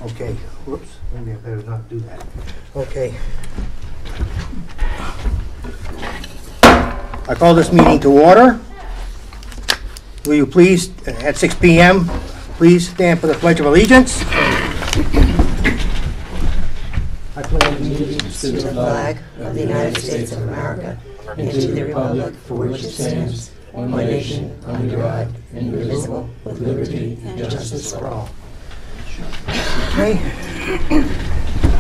Okay, whoops, maybe I better not do that. Okay. I call this meeting to order. Will you please, at 6 p.m., please stand for the Pledge of Allegiance. I pledge allegiance to the flag of the United States of America and to the republic for which it stands, one nation, under God, indivisible, with liberty and justice for all. Okay.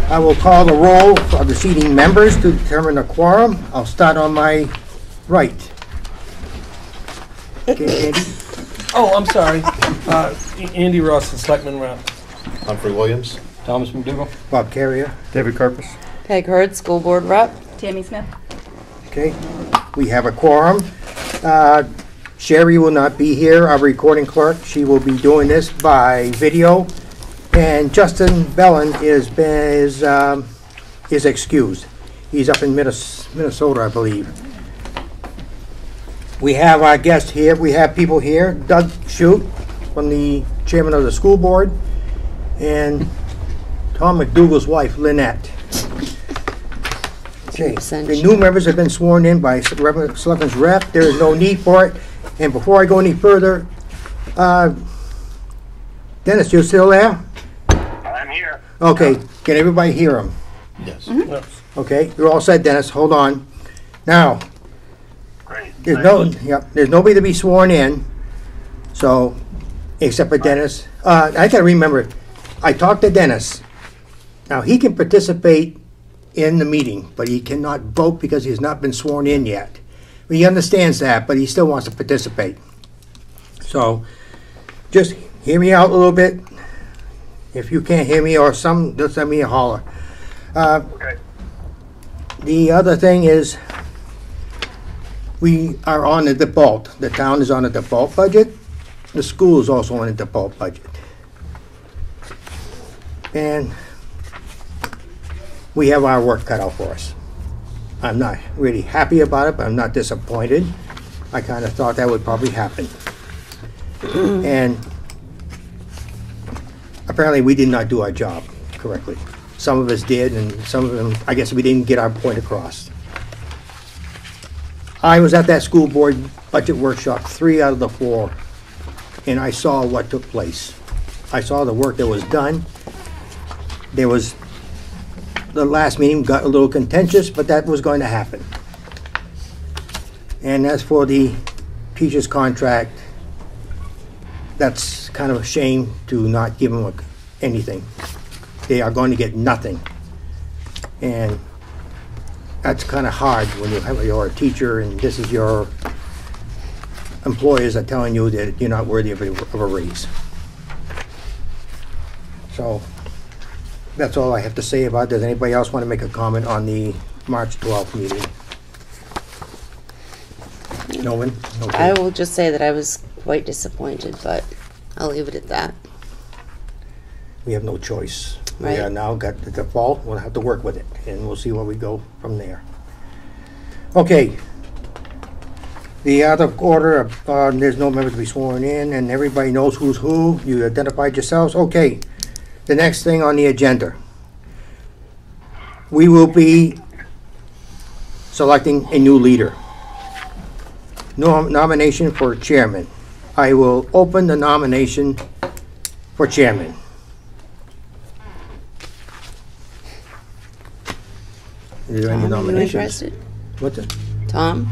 I will call the roll of the seating members to determine the quorum. I'll start on my right. Okay, Andy? Oh, I'm sorry. Andy Ross, the Selectman Rep. Humphrey Williams. Thomas McDougall. Bob Carrier. David Carpus. Peg Hurd, School Board Rep. Tammy Smith. Okay, we have a quorum. Sherry will not be here, our recording clerk. She will be doing this by video. And Justin Bellin is excused. He's up in Minnesota, I believe. We have our guest here. We have people here. Doug Shute, from the chairman of the school board, and Tom McDougall's wife, Lynette. Okay, the new members have been sworn in by Selectman's rep. There is no need for it. And before I go any further, Dennis, you still there? I'm here. Okay, can everybody hear him? Yes. Yes. Okay, you're all set, Dennis. Hold on. Now, Great. there's nobody to be sworn in, so, except for Dennis. I gotta remember, I talked to Dennis. Now, he can participate in the meeting, but he cannot vote because he's not been sworn in yet. He understands that, but he still wants to participate. So, just hear me out a little bit. If you can't hear me or some, just send me a holler. Okay. The other thing is, we are on the default. The town is on a default budget. The school is also on a default budget. And we have our work cut out for us. I'm not really happy about it, but I'm not disappointed. I kind of thought that would probably happen. And apparently we did not do our job correctly. Some of us did, and some of them, I guess we didn't get our point across. I was at that school board budget workshop 3 out of the 4, and I saw what took place. I saw the work that was done. The last meeting got a little contentious, but that was going to happen. And as for the teacher's contract, that's kind of a shame to not give them anything. They are going to get nothing. And that's kind of hard when you're a teacher and this is your employers are telling you that you're not worthy of a raise. So that's all I have to say about it. Does anybody else want to make a comment on the March 12th meeting? No one? Okay. I will just say that I was quite disappointed, but I'll leave it at that. We have no choice. Right. We are now got the default. We'll have to work with it, and we'll see where we go from there. Okay. The other order, there's no members to be sworn in, and everybody knows who's who. You identified yourselves. Okay. The next thing on the agenda. We will be selecting a new leader. Nomination for chairman. I will open the nomination for chairman. Is there any Tom, are you nominations? interested? What's it? Tom?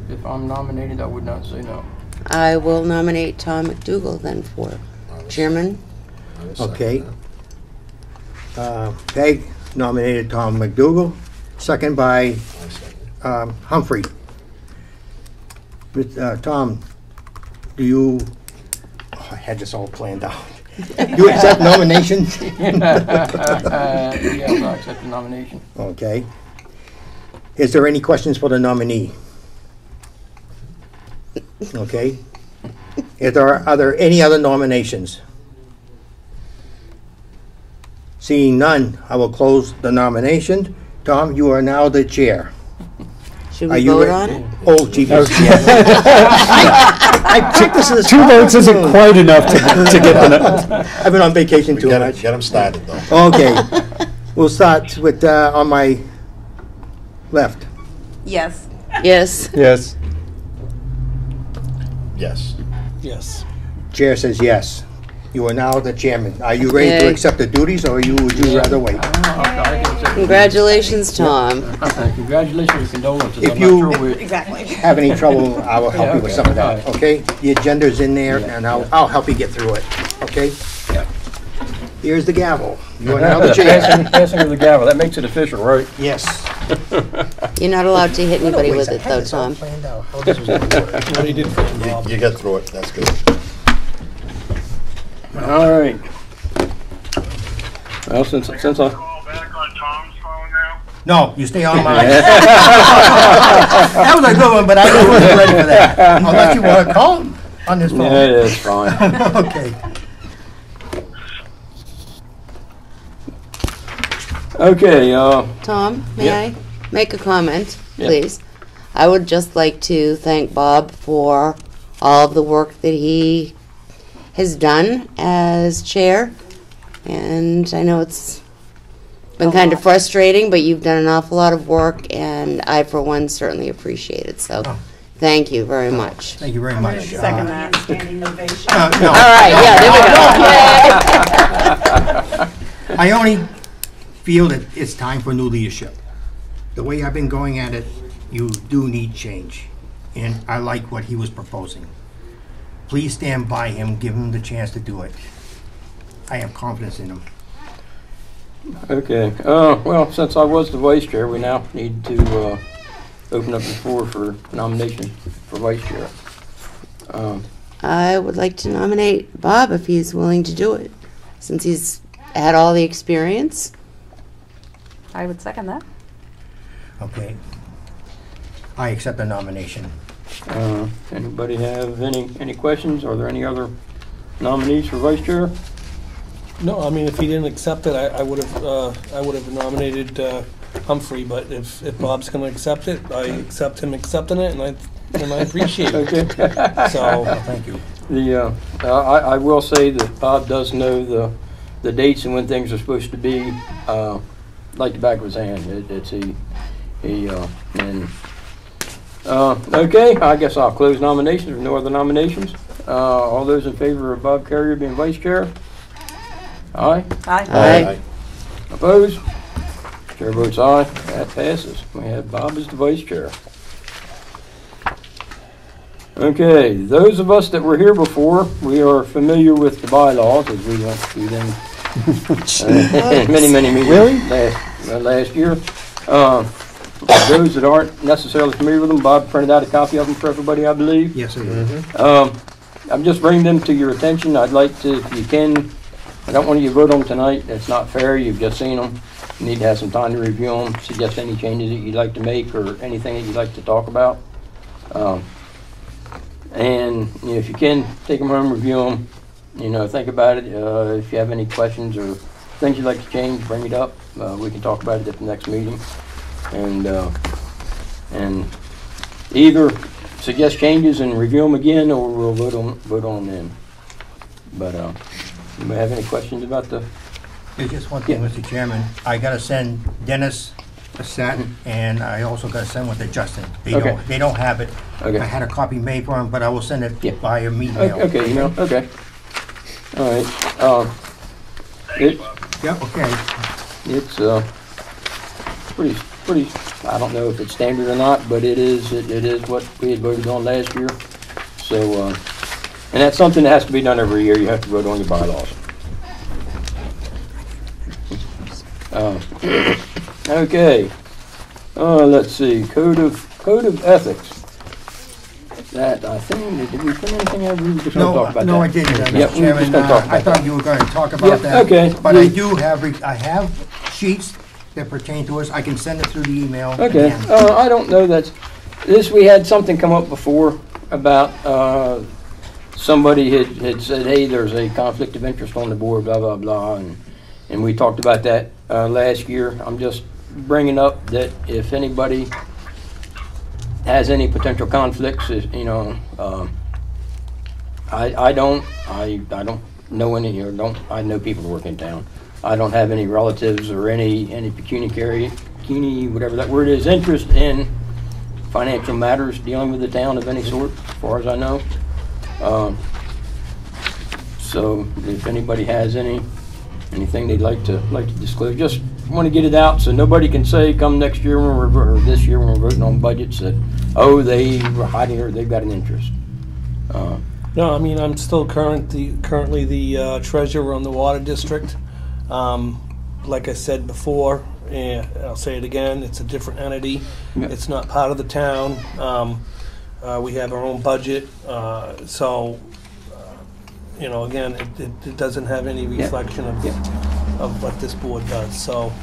If I'm nominated, I would not say no. I will nominate Tom McDougall then for chairman. Okay. Peg nominated Tom McDougall, second by Humphrey. Tom, do you, I had this all planned out. Do you accept nominations? Yes, I'll accept the nomination. Okay. Is there any questions for the nominee? Okay. Are there any other nominations? Seeing none, I will close the nomination. Tom, you are now the chair. Should Are we you vote ready? on it? Oh, Jesus, yes. I picked this as a Two votes isn't afternoon. quite enough to get the. I've been on vacation too much. Get them started, though. Okay, we'll start with, on my left. Yes. Yes. Yes. Yes. Yes. Chair says yes. You are now the chairman. Are you ready to Okay. accept the duties, or would you rather wait? Congratulations, Tom. Congratulations and condolences. If I'm you- not sure we. Exactly. Have any trouble, I will help you with okay, some of that, all okay? The agenda's in there, Yeah, and I'll help you get through it, okay? Yeah. Here's the gavel. You are now the chair. Passing of the gavel, that makes it official, right? Yes. You're not allowed to hit anybody with it, though, Tom. What he did for him, Bob. You get through it, that's good. All right. Well, since I. Call back on Tom's phone now? No, you stay on mine. That was a good one, but I wasn't ready for that. Unless you want to call him on this Yeah, phone. it's fine. Okay. Okay, Tom, may Yeah. I make a comment, Yeah. please? I would just like to thank Bob for all of the work that he has done as chair. And I know it's been kind of frustrating, but you've done an awful lot of work, and I, for one, certainly appreciate it. So thank you very much. Thank you very much. Second that. Standing ovation. No, All right, yeah, there we go. I only feel that it's time for new leadership. The way I've been going at it, you do need change, and I like what he was proposing. Please stand by him, give him the chance to do it. I have confidence in him. okay. Well, since I was the vice chair, we now need to open up the floor for nomination for vice chair. I would like to nominate Bob if he's willing to do it, since he's had all the experience. I would second that. Okay. I accept the nomination. Anybody have any questions? Are there any other nominees for vice chair? No, I mean, if he didn't accept it, I would have nominated Humphrey. But if Bob's going to accept it, I accept him accepting it, and I appreciate it. Okay. So Thank you. I will say that Bob does know the dates and when things are supposed to be, like the back of his hand. Okay, I guess I'll close nominations. If no other nominations. All those in favor of Bob Carrier being vice chair? Aye. Aye. Aye. Opposed? Chair votes aye. That passes. We have Bob as the vice chair. Okay, those of us that were here before, we are familiar with the bylaws as we went through them many meetings Really? last year. Those that aren't necessarily familiar with them, Bob printed out a copy of them for everybody, I believe. Yes, I do. I'm just bringing them to your attention. I'd like to, if you can, I don't want you to vote on them tonight. It's not fair. You've just seen them. You need to have some time to review them, suggest any changes that you'd like to make or anything that you'd like to talk about. And you know, if you can, take them home, review them, think about it. If you have any questions or things you'd like to change, bring it up. We can talk about it at the next meeting. And either suggest changes and review them again, or we'll vote on them then. But you may have any questions about the? There's just one thing, Mr. Chairman. I gotta send Dennis a set, and I also gotta send one to Justin. Okay. They don't have it. Okay. I had a copy made for him, but I will send it Yeah. via email. Okay, email. Okay. All right. Yeah, okay. It's pretty. I don't know if it's standard or not, but it is what we had voted on last year. So, and that's something that has to be done every year. You have to vote on your bylaws. Okay. Let's see. Code of ethics. That I think. Did we put anything out? We were just going to talk about No, that. I didn't, Yeah, Mr. we were just Chairman. going to talk I about thought that. you were gonna talk Yeah, about that. okay. But I do have, I have sheets that pertain to us. I can send it through the email. Okay, again. I don't know this, we had something come up before about, somebody had said, hey, there's a conflict of interest on the board, blah, blah, blah, and we talked about that, last year. I'm just bringing up that if anybody has any potential conflicts, you know, I don't know any, or I know people that work in town. I don't have any relatives or any pecuniary, whatever that word is, interest in financial matters dealing with the town of any sort, as far as I know. So if anybody has anything they'd like to disclose, just want to get it out so nobody can say come next year when or this year when we're voting on budgets that, oh, they were hiding or they've got an interest. No, I mean, I'm still currently the treasurer on the water district. Like I said before, and I'll say it again, it's a different entity. Yep. It's not part of the town. We have our own budget, so you know, again, it doesn't have any reflection of what this board does. So,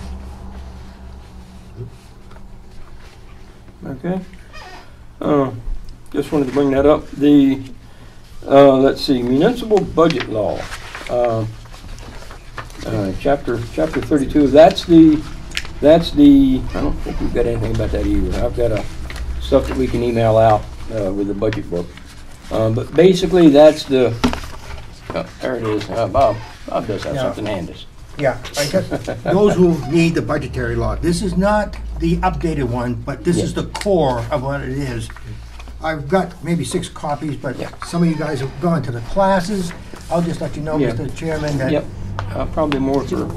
Okay. Just wanted to bring that up. The let's see, municipal budget law, chapter 32. That's the. I don't think we've got anything about that either. I've got stuff that we can email out with the budget book. But basically, that's the. Oh, there it is. Bob does have something handy. Yeah, I guess those who need the budgetary law, this is not the updated one, but this is the core of what it is. I've got maybe 6 copies, but some of you guys have gone to the classes. I'll just let you know, Mr. Chairman, that... Yep. Probably more for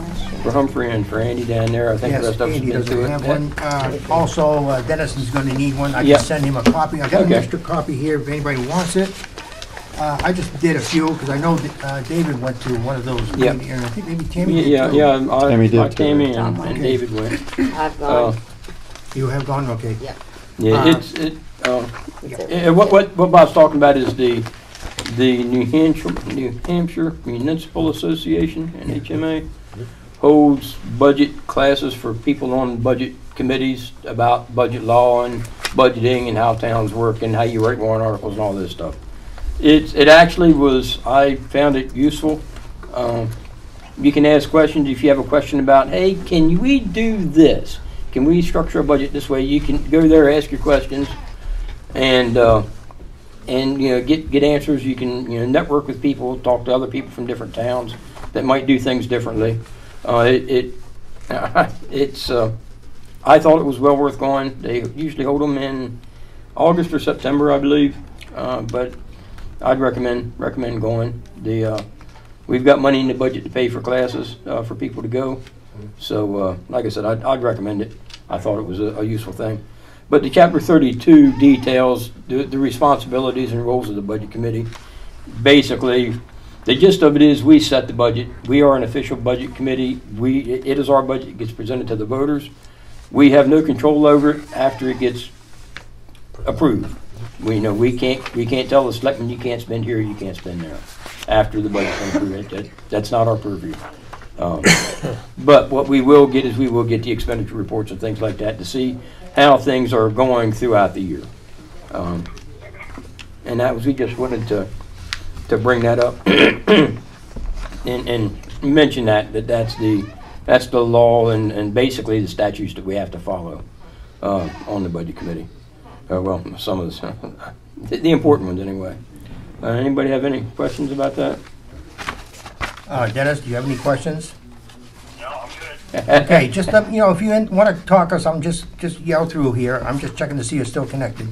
Humphrey and for Andy down there. I think the Yes, rest of us Andy have been doesn't to it. have one. Also, Dennis is going to need one. I Yep. can send him a copy. I got an Okay. extra copy here if anybody wants it. I just did a few because I know that, David went to one of those. Yep. And I think maybe Tammy did too. Tammy did too. Tammy Tom and went. David went. I've gone. You have gone? Okay. Yeah. Yeah, what Bob's talking about is the New Hampshire Municipal Association, NHMA, holds budget classes for people on budget committees about budget law and budgeting and how towns work and how you write warrant articles and all this stuff. It actually was, I found it useful. You can ask questions if you have a question about, hey, can we do this? Can we structure a budget this way? You can go there, ask your questions, and you know, get answers. You can, you know, network with people, talk to other people from different towns that might do things differently. I thought it was well worth going. They usually hold them in August or September, I believe, but I'd recommend going. We've got money in the budget to pay for classes for people to go. So, like I said, I'd recommend it. I thought it was a useful thing. But the Chapter 32 details the responsibilities and roles of the Budget Committee. Basically, the gist of it is we set the budget. We are an official budget committee. It is our budget. It gets presented to the voters. We have no control over it after it gets approved. We can't tell the selectmen you can't spend here, you can't spend there after the budget's been approved. That's not our purview. But what we will get is we will get the expenditure reports and things like that to see how things are going throughout the year. And that was, we just wanted to bring that up and mention that's the law and basically the statutes that we have to follow on the budget committee. Well, some of the important ones anyway. Anybody have any questions about that? Dennis, do you have any questions? No, I'm good. Okay, just let me know if you want to talk or something, just yell through here. I'm just checking to see you're still connected.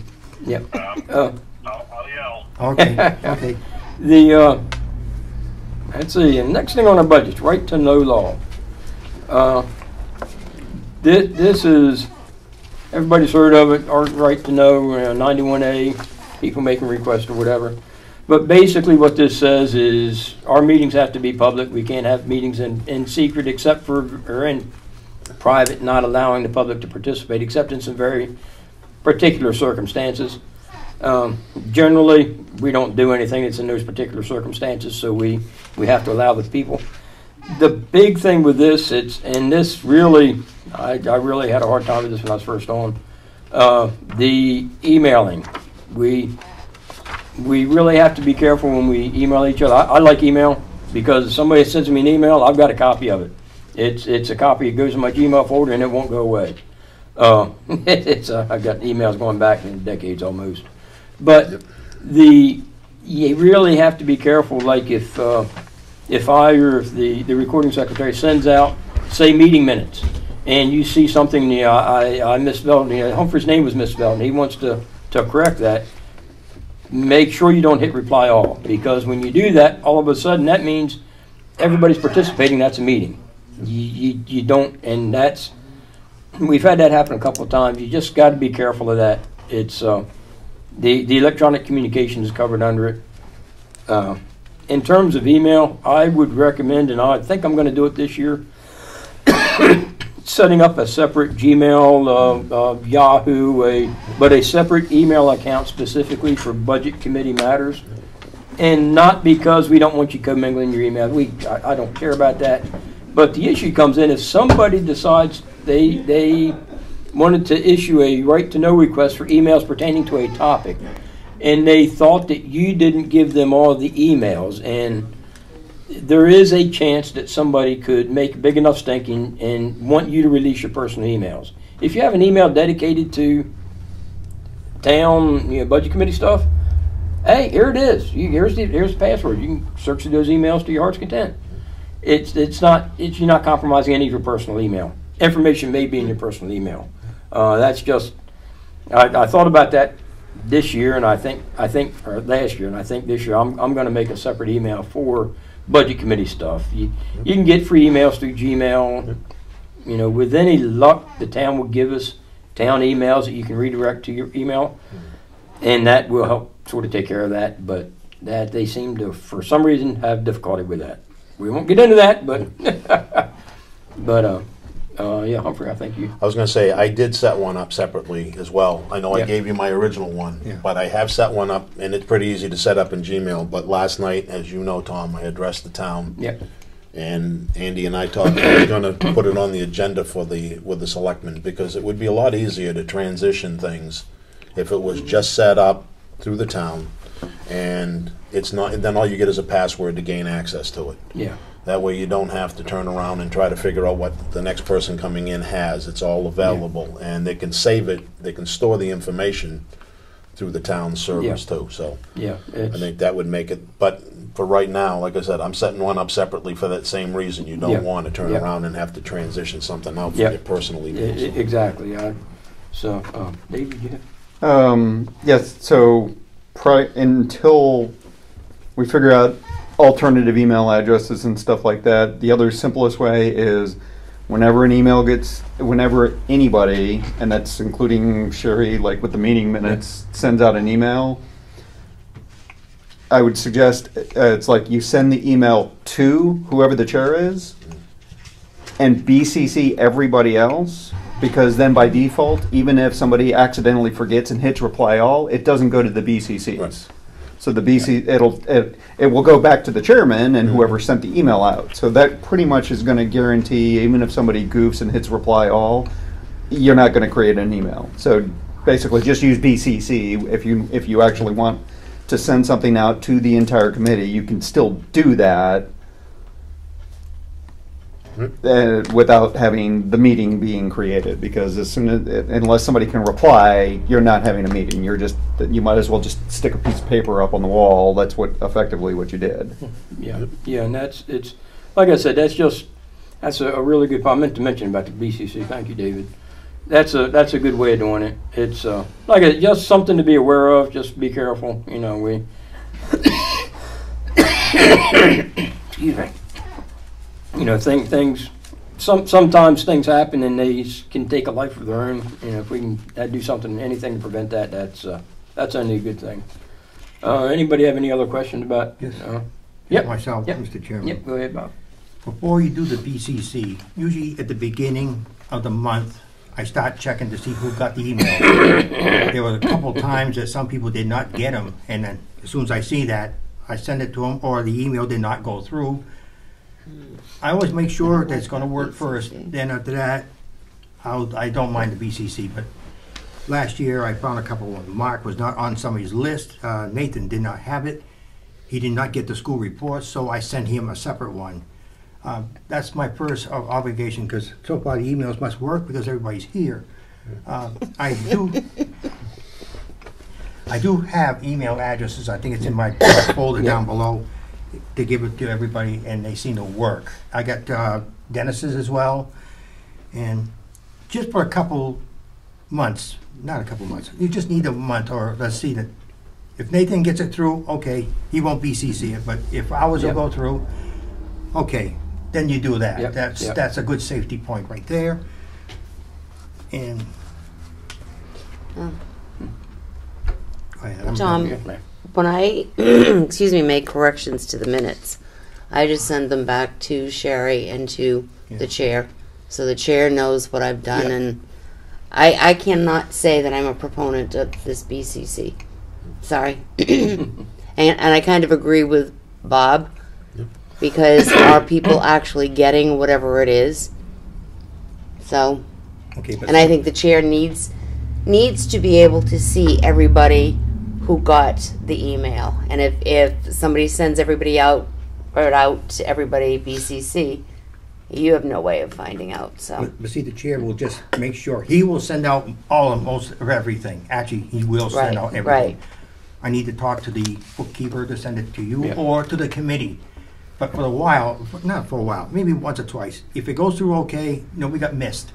Yep. I'll yell. Okay, okay. Let's see, and next thing on our budget, right to know law. This is, everybody's heard of it, our right to know, 91A, people making requests or whatever. But basically what this says is our meetings have to be public. We can't have meetings in secret except for, or in private, not allowing the public to participate except in some very particular circumstances. Generally, we don't do anything that's in those particular circumstances, so we have to allow the people. The big thing with this, and this really, I really had a hard time with this when I was first on, the emailing. We really have to be careful when we email each other. I like email because if somebody sends me an email, I've got a copy of it. It's a copy, it goes in my Gmail folder and it won't go away. I've got emails going back in decades almost. But you really have to be careful, like if I or if the recording secretary sends out, say, meeting minutes, and you see something, I misspelled, Humphrey's name was misspelled, and he wants to correct that, make sure you don't hit reply all, because when you do that, all of a sudden that means everybody's participating, that's a meeting. You don't, and we've had that happen a couple of times. You just got to be careful of that. It's the electronic communication is covered under it. In terms of email, I would recommend, and I think I'm going to do it this year, setting up a separate Gmail, Yahoo, but a separate email account specifically for budget committee matters. And not because we don't want you commingling your email. I don't care about that. But the issue comes in if somebody decides they wanted to issue a right-to-know request for emails pertaining to a topic, and they thought that you didn't give them all the emails, and there is a chance that somebody could make a big enough stinking and want you to release your personal emails. If you have an email dedicated to town, budget committee stuff, hey, here it is. Here's the password. You can search through those emails to your heart's content. You're not compromising any of your personal email. Information may be in your personal email. That's just, I thought about that this year, and I think or last year, and I think this year I'm going to make a separate email for budget committee stuff. You can get free emails through Gmail. With any luck, the town will give us town emails that you can redirect to your email, and that will help sort of take care of that. But that they seem to, for some reason, have difficulty with that. We won't get into that, but yeah, Humphrey, I think you. I was going to say, I did set one up separately as well. I know I gave you my original one, but I have set one up, and it's pretty easy to set up in Gmail. But last night, as you know, Tom, I addressed the town. Yep. And Andy and I talked, we were going to put it on the agenda with the selectmen, because it would be a lot easier to transition things if it was just set up through the town, and it's not, then all you get is a password to gain access to it. Yeah. That way you don't have to turn around and try to figure out what the next person coming in has. It's all available, and they can save it, they can store the information through the town's servers too. So yeah, I think that would make it, but for right now, like I said, I'm setting one up separately for that same reason. You don't want to turn around and have to transition something out from your personal emails. Exactly. David, you have? Yes, so until we figure out alternative email addresses and stuff like that, the other simplest way is whenever anybody, and that's including Sherry, like with the meeting minutes, sends out an email, I would suggest it's like you send the email to whoever the chair is and BCC everybody else, because then by default, even if somebody accidentally forgets and hits reply all, it doesn't go to the BCCs. Right. So the it will go back to the chairman and whoever sent the email out. So that pretty much is going to guarantee, even if somebody goofs and hits reply all, you're not going to create an email. So basically, just use BCC if you actually want to send something out to the entire committee. You can still do that without having the meeting being created, because unless somebody can reply, you're not having a meeting. You might as well just stick a piece of paper up on the wall. That's effectively what you did. Yeah, and it's like I said, that's a really good point. I meant to mention about the BCC. Thank you, David. That's a good way of doing it. It's just something to be aware of. Just be careful. Excuse me. Things. Sometimes things happen and they can take a life of their own. If we can do anything to prevent that, that's only a good thing. Anybody have any other questions about? Yes. Myself, Mr. Chairman. Yep. Go ahead, Bob. Before you do the BCC, usually at the beginning of the month, I start checking to see who got the email. There were a couple times that some people did not get them, and then as soon as I see that, I send it to them, or the email did not go through. I always make sure that it's going to work first. Then after that, I don't mind the BCC. But last year I found a couple of them. Mark was not on somebody's list. Nathan did not have it. He did not get the school reports, so I sent him a separate one. That's my first obligation, because so far the emails must work because everybody's here. I do have email addresses. I think it's in my folder down below to give it to everybody, and they seem to work. I got Dennis's as well, and just for a couple months, not a couple months, you just need a month, or let's see that if Nathan gets it through, okay, he won't BCC it, but if ours will go through, okay, then you do that. That's a good safety point right there. And go ahead, I'm Tom, done. when I, excuse me, make corrections to the minutes, I just send them back to Sherry and to the chair, so the chair knows what I've done, and I cannot say that I'm a proponent of this BCC. Sorry. and I kind of agree with Bob, because are people actually getting whatever it is? So, Okay, but and I think the chair needs to be able to see everybody who got the email. And if somebody sends everybody out to everybody BCC, you have no way of finding out. So, but see, the chair will just make sure, he will send out all of most of everything. Actually, he will send out everything. right. I need to talk to the bookkeeper to send it to you or to the committee. But for a while, not for a while, maybe once or twice. If it goes through okay, we got missed.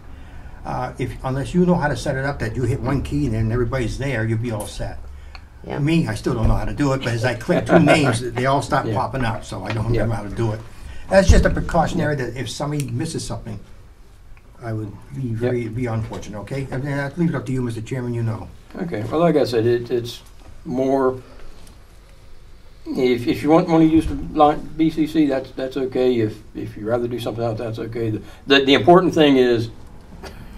Unless you know how to set it up, that you hit one key and then everybody's there, you'll be all set. Yeah. Me, I still don't know how to do it, but as I click two names, they all start popping up, so I don't remember how to do it. That's just a precautionary that if somebody misses something, I would be be unfortunate, okay? And then I'll leave it up to you, Mr. Chairman, you know. Okay, well, like I said, it's more, if you want to use the line BCC, that's okay. If you'd rather do something else, that's okay. The important thing is,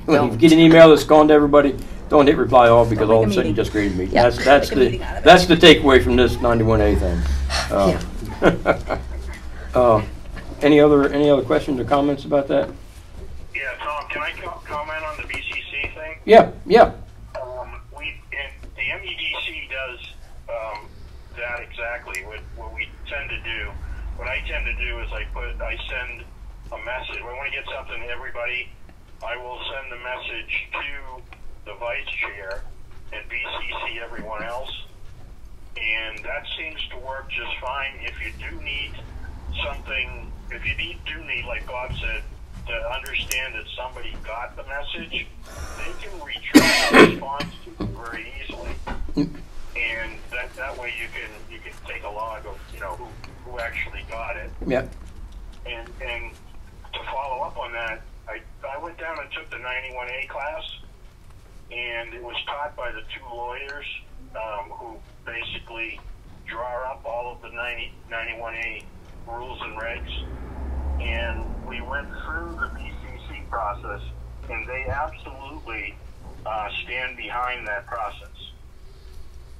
when you get an email that's gone to everybody, don't hit reply all, because all of a sudden you just created a meeting. Yep. That's the takeaway from this 91A thing. Any other questions or comments about that? Yeah, Tom, can I comment on the BCC thing? Yeah. The MEDC does that exactly. What we tend to do, what I tend to do is I send a message. When I get something to everybody, I will send the message to the vice chair and BCC everyone else, and that seems to work just fine. If you do need something, like Bob said, to understand that somebody got the message, they can retract the response to it very easily, and that way you can take a log of who actually got it. Yeah. And to follow up on that, I went down and took the 91A class, and it was taught by the two lawyers who basically draw up all of the 91A rules and regs. And we went through the BCC process, and they absolutely stand behind that process.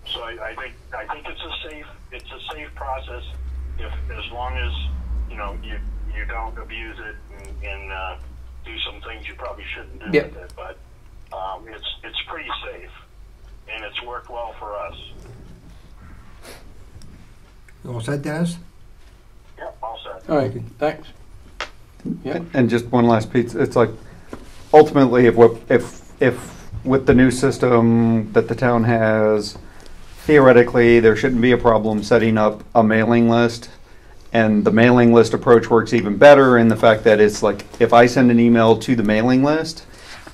So I think it's a safe process as long as you don't abuse it and do some things you probably shouldn't do with it. But it's pretty safe, and it's worked well for us. You all set, Dennis? Yep, all set. All right, thanks. Yeah. And just one last piece, it's like, ultimately, if with the new system that the town has, theoretically, there shouldn't be a problem setting up a mailing list. And the mailing list approach works even better in the fact that it's like, if I send an email to the mailing list,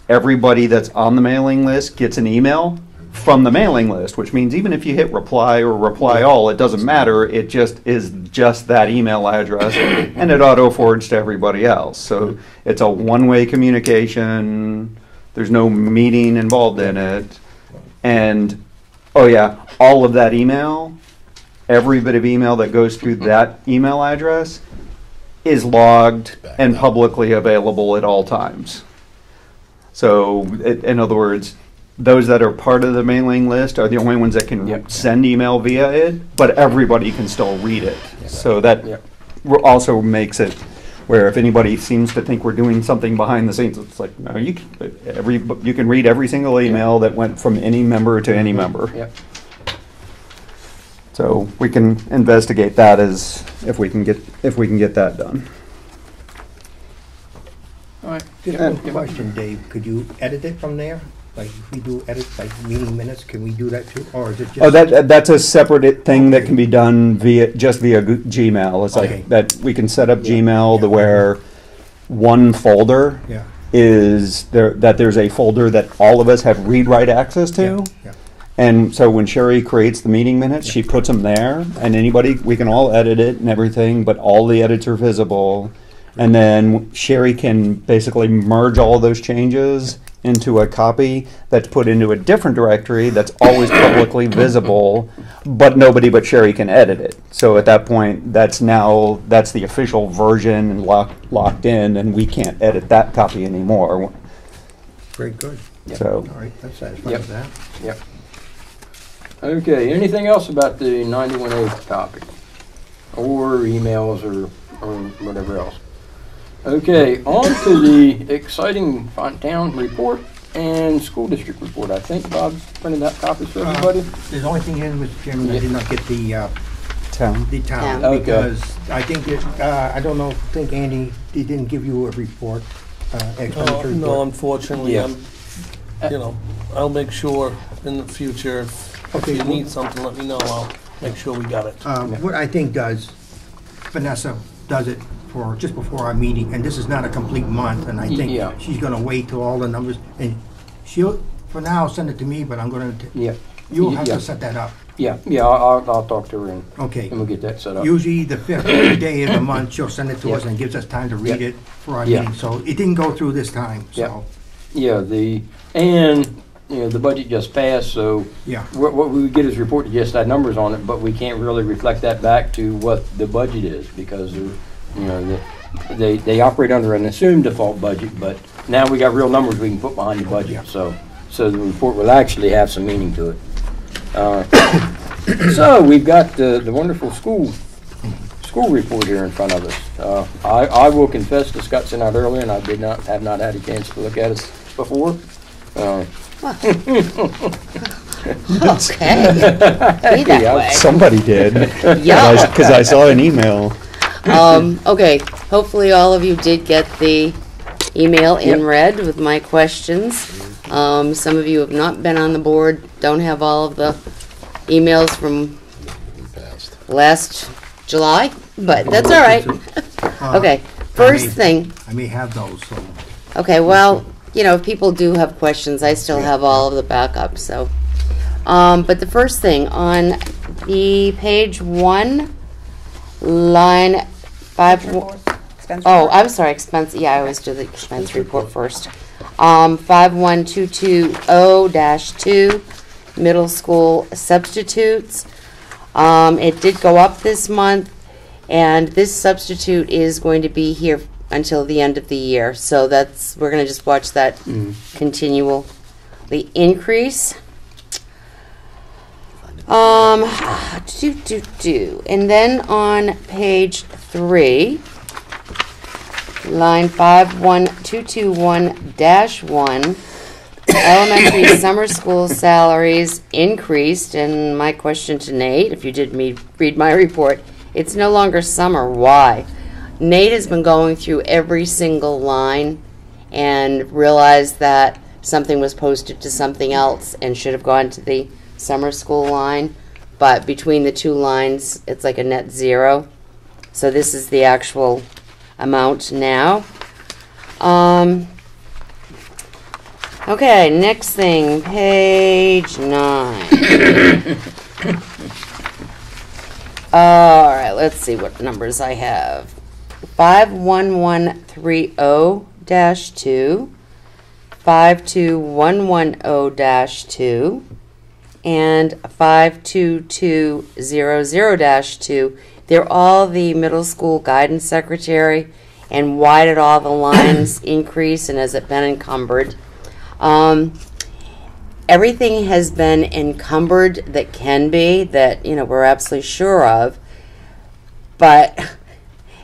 everybody that's on the mailing list gets an email from the mailing list, which means even if you hit reply or reply all, it doesn't matter. It just is just that email address, and it auto forwards to everybody else. So it's a one-way communication. There's no meeting involved in it. And, oh yeah, all of that email, every bit of email that goes through that email address is logged and publicly available at all times. So, in other words, those that are part of the mailing list are the only ones that can send email via it, but everybody can still read it. So that also makes it where if anybody seems to think we're doing something behind the scenes, it's like, no, you can read every single email that went from any member to any member. Yep. So we can investigate that as if we can get that done. All right. Just one question, Dave. Could you edit it from there? Like, if we do edits, like meeting minutes, can we do that too? Or is it just? Oh, that's a separate thing that Okay. can be done via Gmail. It's Okay. like that we can set up Gmail Yeah. to where one folder Yeah, is there, that there's a folder that all of us have read-write access to. yeah, yeah. And so when Sherry creates the meeting minutes, she puts them there, and anybody, we can all edit it and everything, but all the edits are visible. And then Sherry can basically merge all those changes into a copy that's put into a different directory that's always publicly visible, but nobody but Sherry can edit it. So at that point, that's the official version and locked in, and we can't edit that copy anymore. Very good. So. All right, that's satisfying Yep. with that. Yep. Okay, anything else about the 91A topic? Or emails or whatever else? Okay, on to the exciting town report and school district report. I think Bob printed out copies for everybody. The only thing is, Mr. Chairman, I did not get the Town. town, Okay. because I think that, I don't know, think Andy, he didn't give you a report, expenditure report. No, unfortunately, Yeah. I'll make sure in the future, if Okay, you well- need something, let me know, I'll make sure we got it. What I think Vanessa does it for just before our meeting, and this is not a complete month, and I think Yeah. she's gonna wait till all the numbers, and she'll, for now, send it to me, but I'm gonna, Yeah, you'll have Yeah. to set that up. yeah, I'll talk to her and Okay. we'll get that set up. Usually the fifth day of the month, she'll send it to us Yeah. and gives us time to read Yeah. it for our Yeah. meeting, so it didn't go through this time, Yeah. so, Yeah, the budget just passed, so yeah. what we would get is a report that just had numbers on it, but we can't really reflect that back to what the budget is, because they operate under an assumed default budget, but now we got real numbers we can put behind the budget, Yeah. so the report will actually have some meaning to it. So we've got the wonderful school report here in front of us. I will confess, this got sent out earlier, and I have not had a chance to look at it before. Okay. Be that way. Somebody did. Yeah. Because I saw an email. Okay, hopefully all of you did get the email in Yep. red with my questions. Some of you have not been on the board, don't have all of the emails from last July, but that's all right. Okay, first thing, I may have those, so, okay, well, if people do have questions, I still have all of the backups, so. But the first thing, on the page 1, line 5. Expense Oh, report. I'm sorry, expense, yeah, I always do the expense report first. 51220-2, middle school substitutes. It did go up this month, and this substitute is going to be here until the end of the year. So we're gonna just watch that continually increase. And then on page 3, line 51221-1, elementary summer school salaries increased, and my question to Nate, if you did read my report, it's no longer summer. Why? Nate has been going through every single line and realized that something was posted to something else and should have gone to the summer school line, but between the two lines, it's like a net zero. So this is the actual amount now. Okay, next thing, page 9. All right, let's see what numbers I have. 51130-2, 52110-2, and 52200-2. They're all the middle school guidance secretary. And why did all the lines increase, and has it been encumbered? Everything has been encumbered that can be, that we're absolutely sure of. But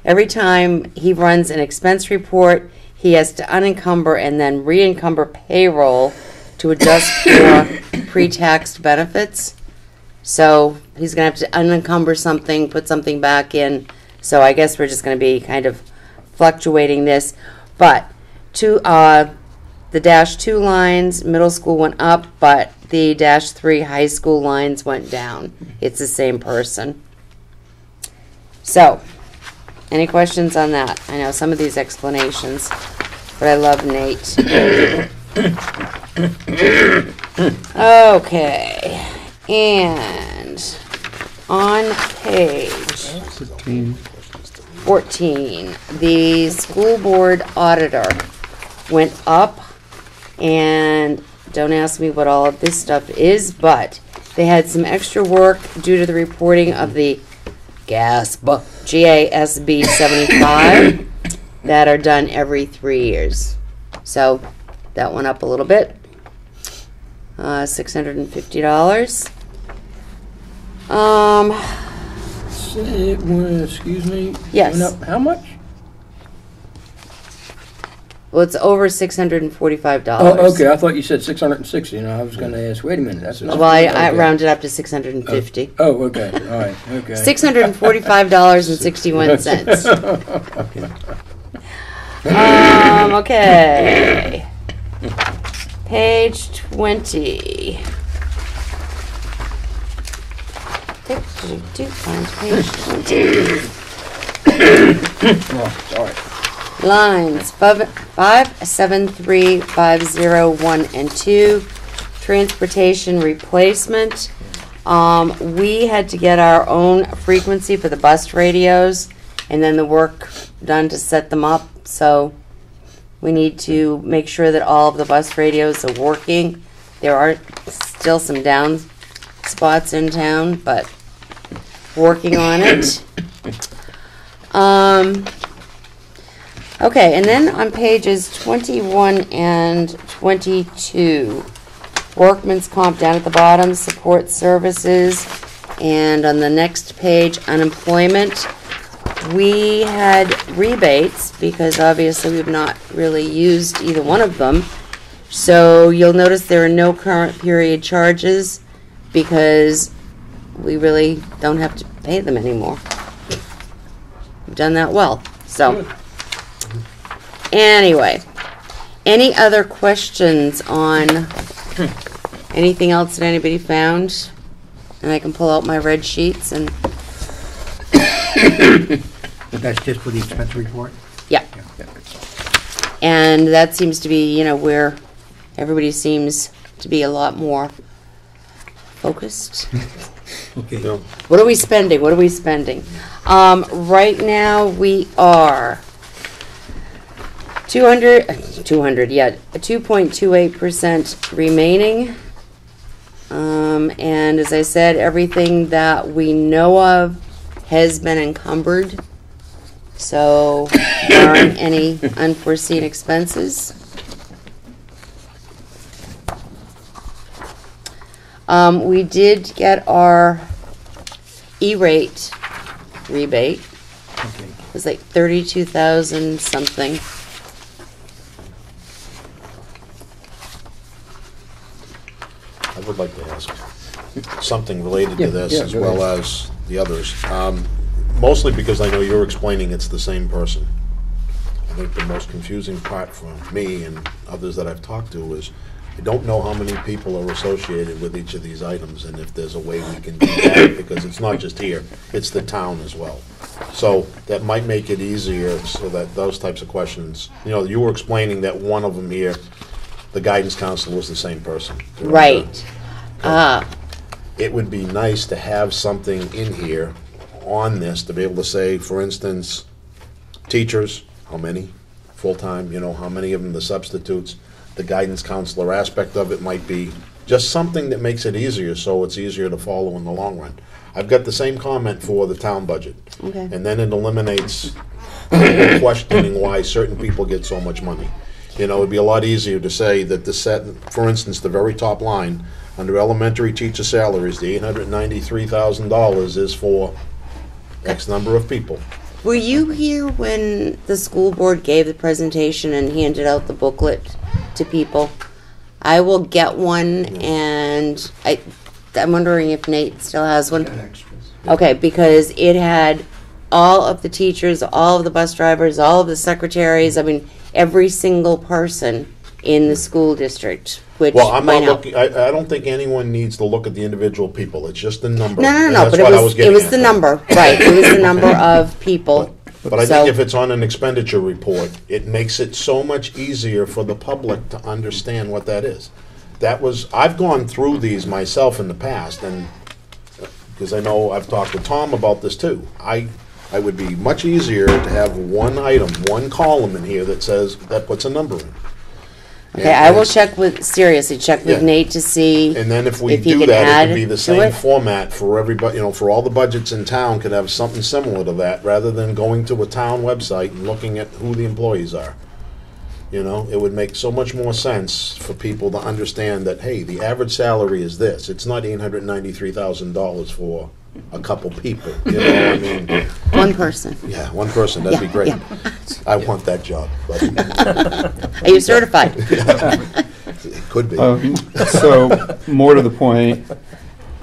every time he runs an expense report, he has to unencumber and then re-encumber payroll to adjust for pre-taxed benefits. So he's going to have to unencumber something, put something back in. So I guess we're just going to be kind of fluctuating this. But the the -2 lines, middle school went up, but the -3 high school lines went down. It's the same person. So, any questions on that? I know some of these explanations, but I love Nate. Okay, and on page 14, the school board auditor went up, and don't ask me what all of this stuff is, but they had some extra work due to the reporting of the GASB 75 that are done every 3 years. So that went up a little bit, $650. Excuse me? Yes. Went up how much? Well, it's over $645. Oh, okay, I thought you said 660, and I was gonna ask, wait a minute, that's not. Well, I okay. rounded up to 650. Oh, okay, all right, okay. $645.61. Okay. Page 20. Find page 20. Oh, sorry. Lines 573501 and 2, transportation replacement. We had to get our own frequency for the bus radios, and then the work done to set them up. So we need to make sure that all of the bus radios are working. There are still some down spots in town, but working on it. Okay, and then on pages 21 and 22, workman's comp down at the bottom, support services, and on the next page, unemployment. We had rebates because obviously we've not really used either one of them. So you'll notice there are no current period charges because we really don't have to pay them anymore. We've done that well. So anyway, any other questions on anything else that anybody found? And I can pull out my red sheets and But that's just for the expense report? yeah. And that seems to be, where everybody seems to be a lot more focused. Okay. Yeah. What are we spending? What are we spending? Right now we are 2.28% remaining. And as I said, everything that we know of has been encumbered. So there aren't any unforeseen expenses. We did get our E-rate rebate. Okay. It was like 32,000 something. I would like to ask something related Yeah, to this yeah, as go well ahead. as the others. Mostly because I know you're explaining it's the same person. I think the most confusing part for me and others that I've talked to is I don't know how many people are associated with each of these items and if there's a way we can do that, because it's not just here, it's the town as well. So that might make it easier so that those types of questions, you were explaining that one of them here, the guidance counselor, was the same person. Right. It would be nice to have something in here on this to be able to say, for instance, teachers, how many, full-time, how many of them the substitutes, the guidance counselor aspect of it might be just something that makes it easier, so it's easier to follow in the long run. I've got the same comment for the town budget. Okay. And then it eliminates questioning why certain people get so much money. It'd be a lot easier to say that for instance, the very top line, under elementary teacher salaries, the $893,000 is for X number of people. Were you here when the school board gave the presentation and handed out the booklet to people? I will get one, and I'm wondering if Nate still has one. Okay, because it had all of the teachers, all of the bus drivers, all of the secretaries, every single person in the school district, which Well, I'm might not help. looking, I don't think anyone needs to look at the individual people, it's just the number. No, And no, that's but what I it was getting at. the number, right? It was the number of people. But I So- think if it's on an expenditure report, it makes it so much easier for the public to understand what that is. I've gone through these myself in the past, and, because I know I've talked to Tom about this too. I would be much easier to have one item, one column in here that puts a number in. Okay, I will check with Yeah. Nate to see. And then if we If he do can that, it add could be the to same it? format for everybody, for all the budgets in town could have something similar to that, rather than going to a town website and looking at who the employees are. It would make so much more sense for people to understand that, hey, the average salary is this. It's not $893,000 for a couple people, I mean? One person. Yeah, one person, that'd be Yeah, great. yeah. I want that job, but Are you certified? it could be. So, more to the point,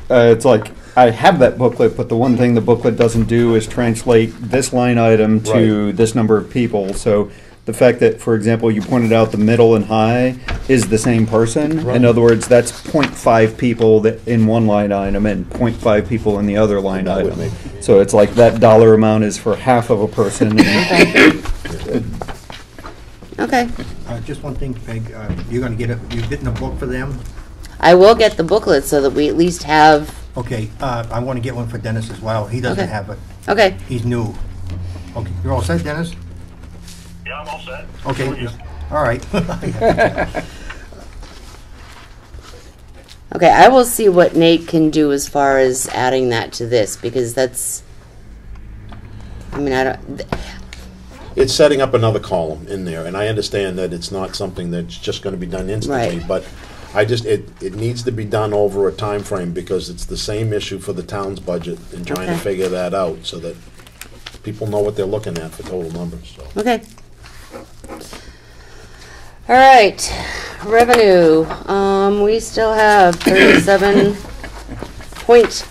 it's like, I have that booklet, but the one thing the booklet doesn't do is translate this line item to this number of people. So, the fact that, for example, you pointed out the middle and high is the same person. Right. In other words, that's 0.5 people that in one line item and 0.5 people in the other line That would item. make- So it's like that dollar amount is for half of a person. Okay. Just one thing, Peg, you're gonna you're getting a book for them? I will get the booklet so that we at least have. Okay, I wanna get one for Dennis as well. He doesn't Okay. have it. Okay. He's new. Okay, you're all set, Dennis? Yeah, I'm all set. Okay, all right. Okay, I will see what Nate can do as far as adding that to this, because that's. I mean, I don't. It's setting up another column in there, and I understand that it's not something that's just gonna be done instantly, Right. but it needs to be done over a time frame because it's the same issue for the town's budget and trying to Okay. figure that out so that people know what they're looking at for total numbers, so. Okay. All right, revenue. We still have 37 point.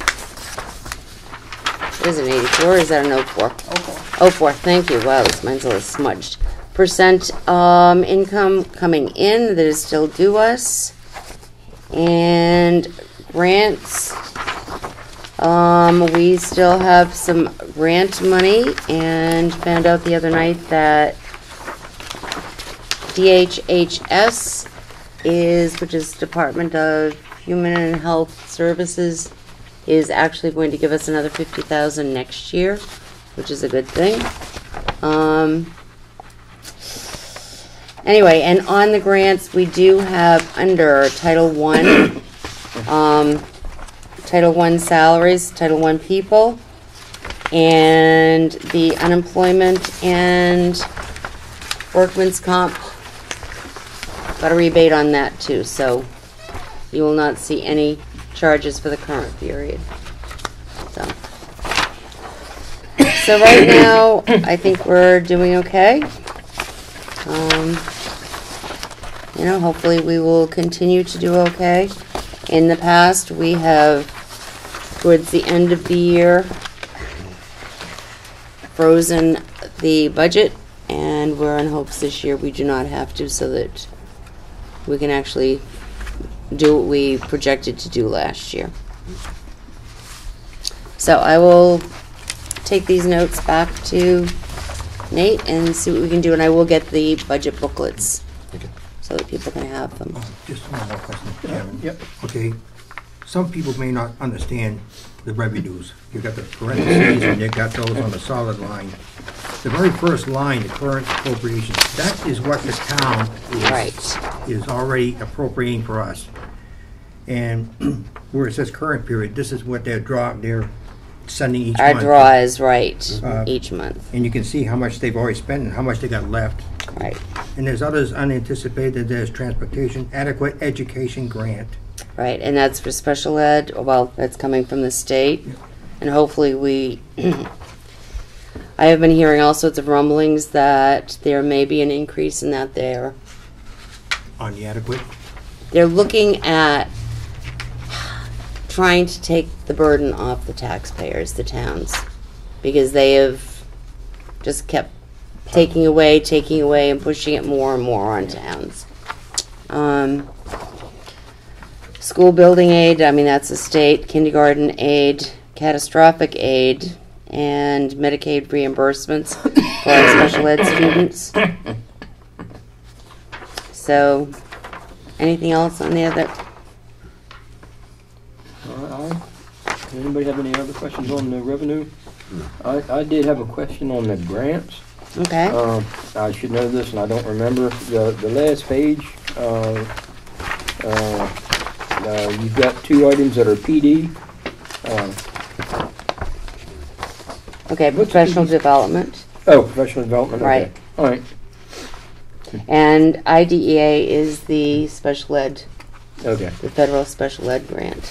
What is it, 84? Or is that an 04? 04. 04. Thank you. Wow, mine's a little smudged. Percent income coming in that is still due us, and grants. We still have some grant money, and found out the other night that DHHS which is Department of Human and Health Services, is actually going to give us another $50,000 next year, which is a good thing. Anyway, and on the grants, we do have under Title I, Title I salaries, Title I people, and the unemployment and workman's comp. Got a rebate on that too, so you will not see any charges for the current period. So right now, I think we're doing okay. Hopefully we will continue to do okay. In the past, we have, towards the end of the year, frozen the budget, and we're in hopes this year we do not have to, so that we can actually do what we projected to do last year. So I will take these notes back to Nate and see what we can do, and I will get the budget booklets Okay. so that people can have them. Just one more question, Kevin. Yep. Okay, some people may not understand the revenues. You've got the parentheses and you've got those on the solid line. The very first line, the current appropriations, that is what the town Right. is already appropriating for us. And where it says current period, this is what they're sending each Our month. draw is right Uh, each month. And you can see how much they've already spent and how much they got left. Right. And there's others unanticipated, there's transportation, adequate education grant. Right, and that's for special ed. Well, that's coming from the state, and hopefully we. I have been hearing all sorts of rumblings that there may be an increase in that there. On the adequate? They're looking at trying to take the burden off the taxpayers, the towns, because they have just kept taking away, and pushing it more and more on towns. School building aid, I mean, that's a state, kindergarten aid, catastrophic aid, and Medicaid reimbursements for our special ed students. So, anything else on the other? Anybody have any other questions on the revenue? I did have a question on the grants. Okay. I should know this and I don't remember. The last page, you've got two items that are PD. Okay, professional development. Oh, professional development, okay. Right. All right, And IDEA is the special ed, okay. the federal special ed grant.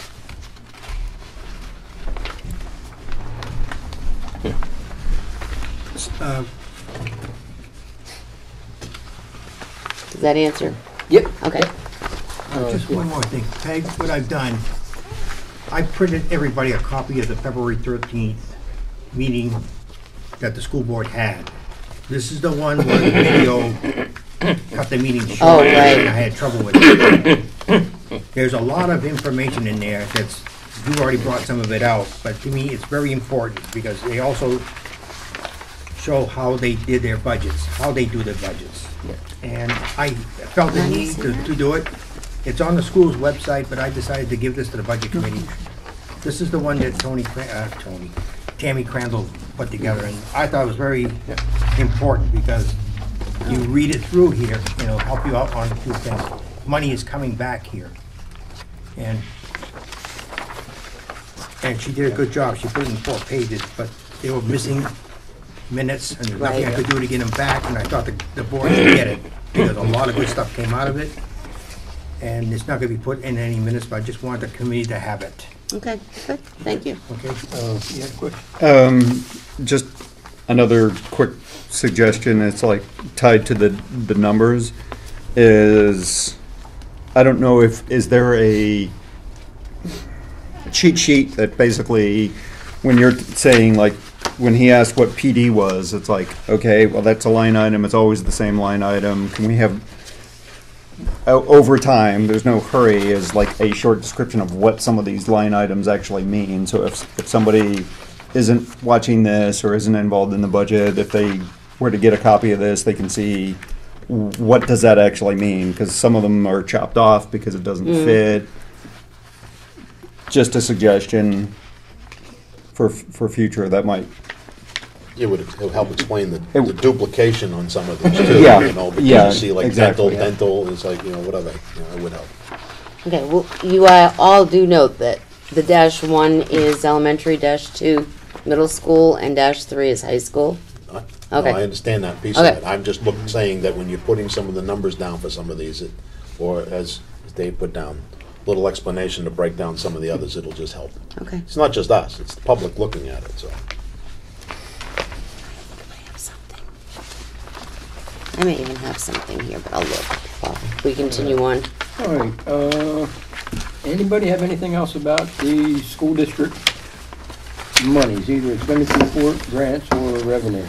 Does that answer? Yep. Okay. Just one more thing. Peg, what I've done, I printed everybody a copy of the February 13th meeting that the school board had. This is the one where the video cut the meeting short. Oh, right. And I had trouble with it. There's a lot of information in there that's, you already brought some of it out, but to me, it's very important because they also show how they did their budgets, how they do their budgets. And I felt the need to do it. It's on the school's website, but I decided to give this to the budget committee. This is the one that Tammy Crandall put together, and I thought it was very important because you read it through here, and it'll help you out on a few things. Money is coming back here. And she did a good job. She put it in 4 pages, but they were missing minutes, and there's nothing I could do to get them back, and I thought the board should get it, because a lot of good stuff came out of it, and it's not gonna be put in any minutes, but I just wanted the committee to have it, Okay, good. Thank you. okay? You had a question? Just another quick suggestion, it's like tied to the numbers, is, I don't know is there a cheat sheet that basically, when you're saying like, when he asked what PD was, it's like, okay, well, that's a line item, it's always the same line item, can we have, over time, there's no hurry, is like a short description of what some of these line items actually mean, so if somebody isn't watching this or isn't involved in the budget, if they were to get a copy of this, they can see what does that actually mean, because some of them are chopped off because it doesn't fit. Just a suggestion for future, that might. It would help explain the duplication on some of these too, Yeah, you know, because yeah, you see like exactly, dental, it's like, you know, whatever, you know, it would help. Okay, well, you all do note that the -1 is elementary, -2 middle school, and -3 is high school. No, Okay. I understand that piece of Okay. it. I'm just saying that when you're putting some of the numbers down for some of these, or as Dave put down, little explanation to break down some of the others, it'll just help. Okay. It's not just us, it's the public looking at it, so. I may even have something here, but I'll look while we continue on. All right, anybody have anything else about the school district monies, either expenditure report, grants, or revenue?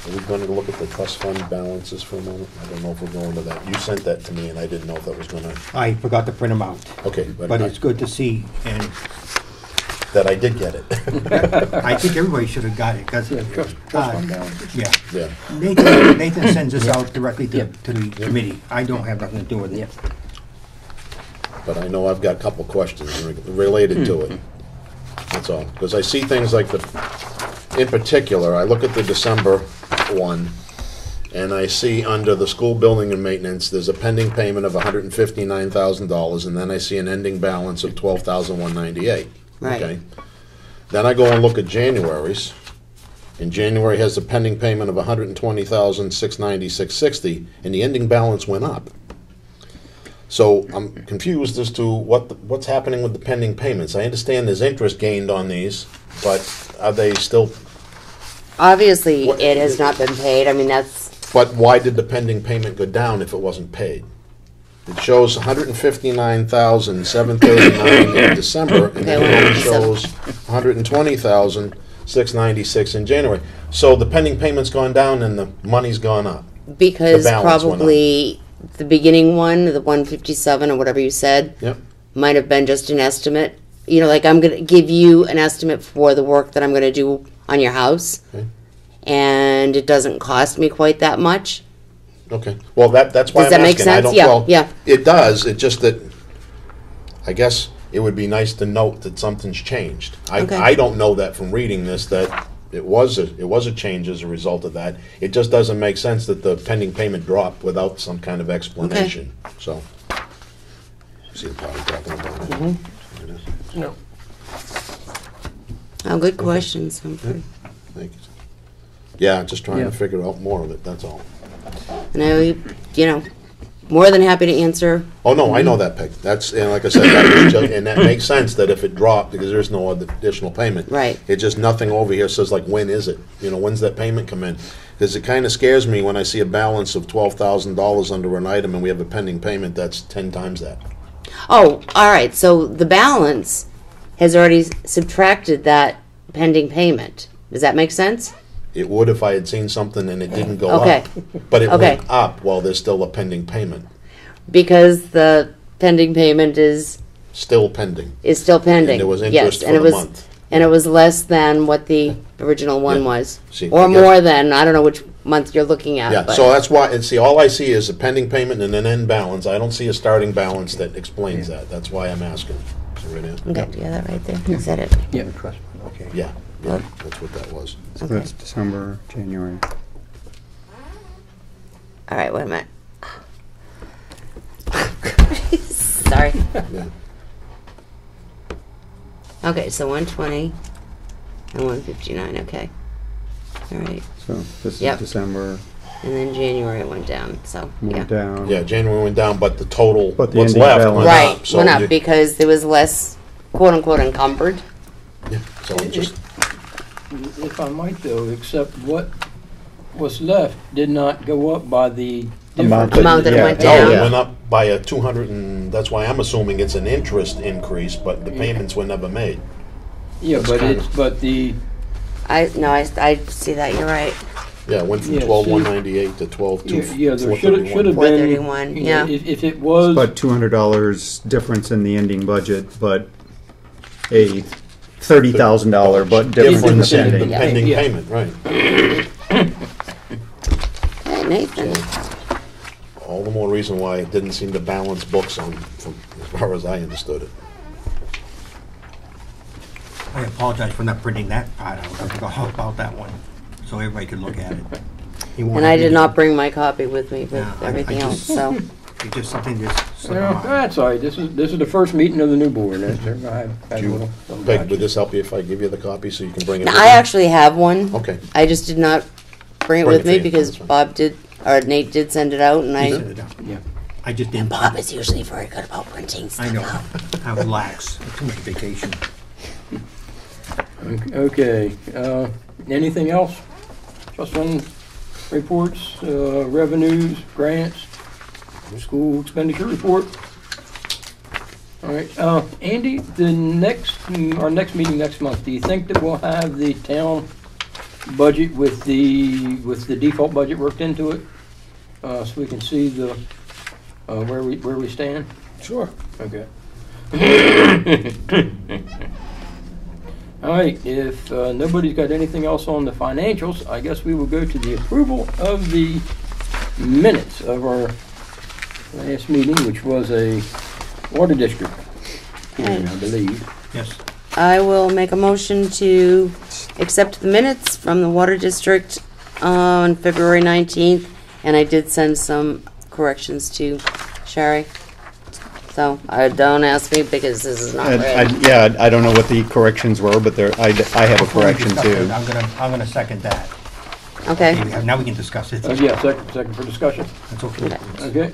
Are we going to look at the trust fund balances for a moment? I don't know if we're going to that. You sent that to me and I didn't know if that was gonna, I forgot to print them out, okay, but it's good to see, and that I did get it. I think everybody should have got it, because, Yeah, trust fund balances. yeah. Yeah. Nathan sends this out directly to the committee. I don't have nothing to do with it. But I know I've got a couple questions related to it. That's all. Because I see things like in particular, I look at the December one, and I see under the school building and maintenance, there's a pending payment of $159,000, and then I see an ending balance of $12,198. Right. Okay. Then I go and look at January's, and January has a pending payment of $120,696.60, and the ending balance went up. So I'm confused as to what's happening with the pending payments. I understand there's interest gained on these, but are they still? Obviously, What- it has not been paid. I mean, that's, But why did the pending payment go down if it wasn't paid? It shows $159,739 in December, and then Okay, it only well, shows $120,696 in January. So the pending payment's gone down and the money's gone up. because The balance went probably the beginning one, the 157 or whatever you said, Yep. might have been just an estimate. You know, like I'm going to give you an estimate for the work that I'm going to do on your house. Okay. And it doesn't cost me quite that much. Okay, well, that's why Does I'm that make asking. I sense? don't- Yeah, well, yeah. It does, it's just that, I guess it would be nice to note that something's changed. Okay. I don't know that from reading this, that it was a change as a result of that. It just doesn't make sense that the pending payment dropped without some kind of explanation, so. See the part I'm talking about? Mm-hmm. There it is. No. Oh, good questions. Humphrey. Thank you. Yeah, just trying Yeah. to figure out more of it, that's all. And I, you know, more than happy to answer. Oh, no, I know that, Peg. That's, and like I said, that was just, and that makes sense that if it dropped, because there's no other additional payment. Right. It just, nothing over here says like, when is it? You know, when's that payment come in? Because it kind of scares me when I see a balance of $12,000 under an item and we have a pending payment that's 10 times that. Oh, all right. So the balance has already subtracted that pending payment. Does that make sense? It would if I had seen something and it didn't go Okay. up. But it Okay. went up while there's still a pending payment. Because the pending payment is Still pending. still pending. And there was Yes, interest and for it the was, month. and it was less than what the original one Yeah. was, See, or I guess- more than. I don't know which month you're looking at. Yeah, but so that's why, and see, all I see is a pending payment and an end balance. I don't see a starting balance that explains that. That's why I'm asking. So right here. okay, yeah, that right there. Is that it? Yeah. Okay. Yeah, yeah, that's what that was. So that's December, January. All right, wait a minute. Sorry. Yeah. Okay, so 120 and 159. Okay. All right, So this is Yep. December, and then January it went down. So yeah. went down. Yeah, January went down, but the total, But the what's ending left balance- went Right, up. So went up you- because there was less quote unquote encumbered. yeah, so it just, If I might though, except what was left did not go up by the Amount difference. Amount that it went no, down. it went up by a 200 and, that's why I'm assuming it's an interest increase, but the payments were never made. Yeah, That's but kind it's, but the, I see that. You're right. Yeah, it went from Yeah, 12,198 to 12,241. yeah, there should have been. 431, you know, yeah. If it was. But $200 difference in the ending budget, but a $30,000 but difference in the Difference in the pending. pending Yeah. payment, right. Hey, Nathan. All the more reason why it didn't seem to balance books on, from, as far as I understood it. I apologize for not printing that part out. I forgot about that one, so everybody could look at it. He wanted And I me did to- not bring my copy with me with Yeah, I everything else. just- So It's just something that's slipped Yeah, my mind. that's all right. This is the first meeting of the new board. That's, I have a Do you- little- Peg, would this help you if I give you the copy so you can bring it? now, with I you? actually have one. Okay. I just did not bring it Bring with it me for you, because that's fine. Bob did, or Nate did send it out, and I I. set it up. Yeah. I just didn't. Bob is usually very good about printing stuff. I know. I was lax. Too much vacation. Okay, anything else? Just on reports, revenues, grants, school expenditure report? All right, Andy, our next meeting next month, do you think that we'll have the town budget with the default budget worked into it? So we can see the, where we stand? Sure. Okay. All right, if nobody's got anything else on the financials, I guess we will go to the approval of the minutes of our last meeting, which was a water district hearing, I believe. Yes. I will make a motion to accept the minutes from the Water District on February 19th, and I did send some corrections to Sherry. So, don't ask me because this is not read. Yeah, I don't know what the corrections were, but there, I have a correction too. I'm gonna second that. Okay, Now we can discuss it. Yeah, second for discussion. That's okay. Okay.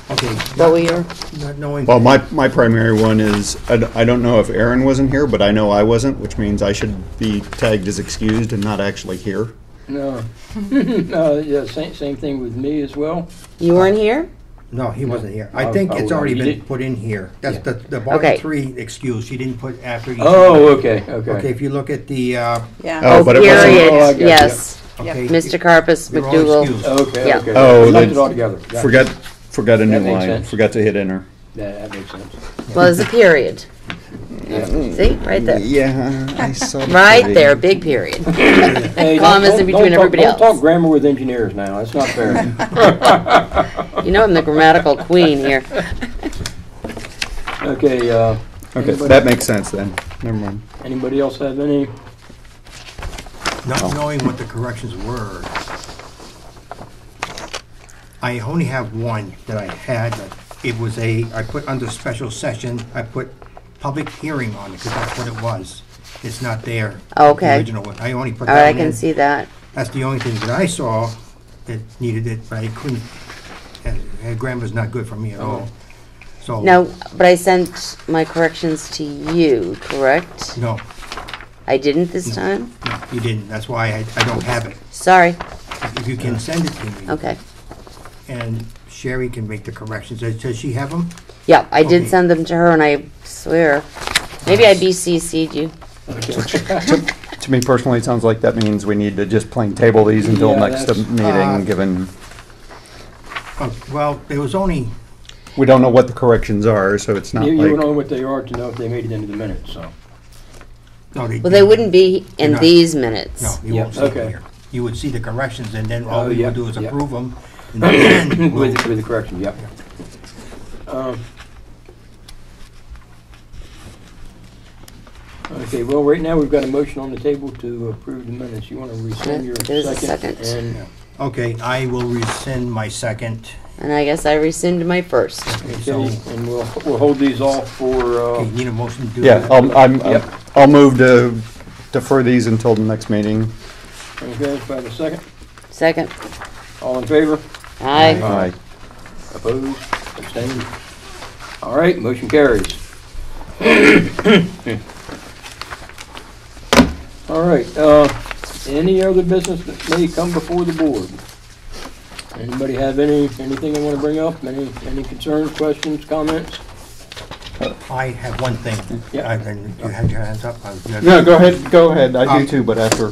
Okay. what were your, Not knowing. Well, my primary one is, I don't know if Aaron wasn't here, but I know I wasn't, which means I should be tagged as excused and not actually here. No. No, yeah, same thing with me as well. you weren't here? No, he wasn't here. I think it's already you been did- put in here. That's Yeah. the bottom Okay. 3 excuse. She didn't put after each. Oh, okay, Okay, okay. if you look at the, Yeah. Oh, but it wasn't- period, Oh, I got you. yes. Okay? Mr. Carpus, You're all McDougal. excused. Okay, Yeah. okay. Oh, Lumped that's- it all together. Got it. Forgot a new That makes line. sense. Forgot to hit enter. That makes sense. Well, there's a period. Yeah. See, right there. Yeah, I saw. the Right period. there, big period. Hey, Commas don't- in between don't talk- everybody Don't talk else. grammar with engineers now, that's not fair. You know I'm the grammatical queen here. Okay, Okay, anybody- that makes sense then. Never mind. Anybody else have any? Not knowing what the corrections were, I only have one that I had. It was I put under special session, I put public hearing on it, because that's what it was. It's not there. Okay. The original one. I only put All that right, I one can in. see that. That's the only thing that I saw that needed it, but I couldn't, grammar's not good for me at all. So, No, but I sent my corrections to you, correct? no, I didn't this time? no, you didn't. That's why I don't have it. Sorry. If you can send it to me. Okay. And Sherry can make the corrections. Does she have them? Yeah, I did Okay. send them to her, and I swear, maybe I BCC'd you. To me personally, it sounds like that means we need to just plain table these until Yeah, next that's- meeting, given Well, it was only, we don't know what the corrections are, so it's not You don't know like. what they are to know if they made it into the minutes, so. no, they. Well, they wouldn't be in not. these minutes. No, you Yeah, won't see it okay. here. You would see the corrections, and then all Oh, we yeah, would do is yeah. approve them. And then we'll- With the correction, yep. Okay, well, right now, we've got a motion on the table to approve the minutes. You want to rescind your There's a second? second. And, Okay, I will rescind my second. And I guess I rescind my first. So, okay, and we'll hold these off for, okay, need a motion to do Yeah, that? Yep. I'll move to defer these until the next meeting. okay, if I have a second. Second. All in favor? Aye. Aye. Opposed? Abstained? All right, motion carries. All right, any other business that may come before the board? Anybody have anything they want to bring up? Any concerns, questions, comments? I have one thing. Yeah. You had your hands up? No, go ahead, I do too, but after.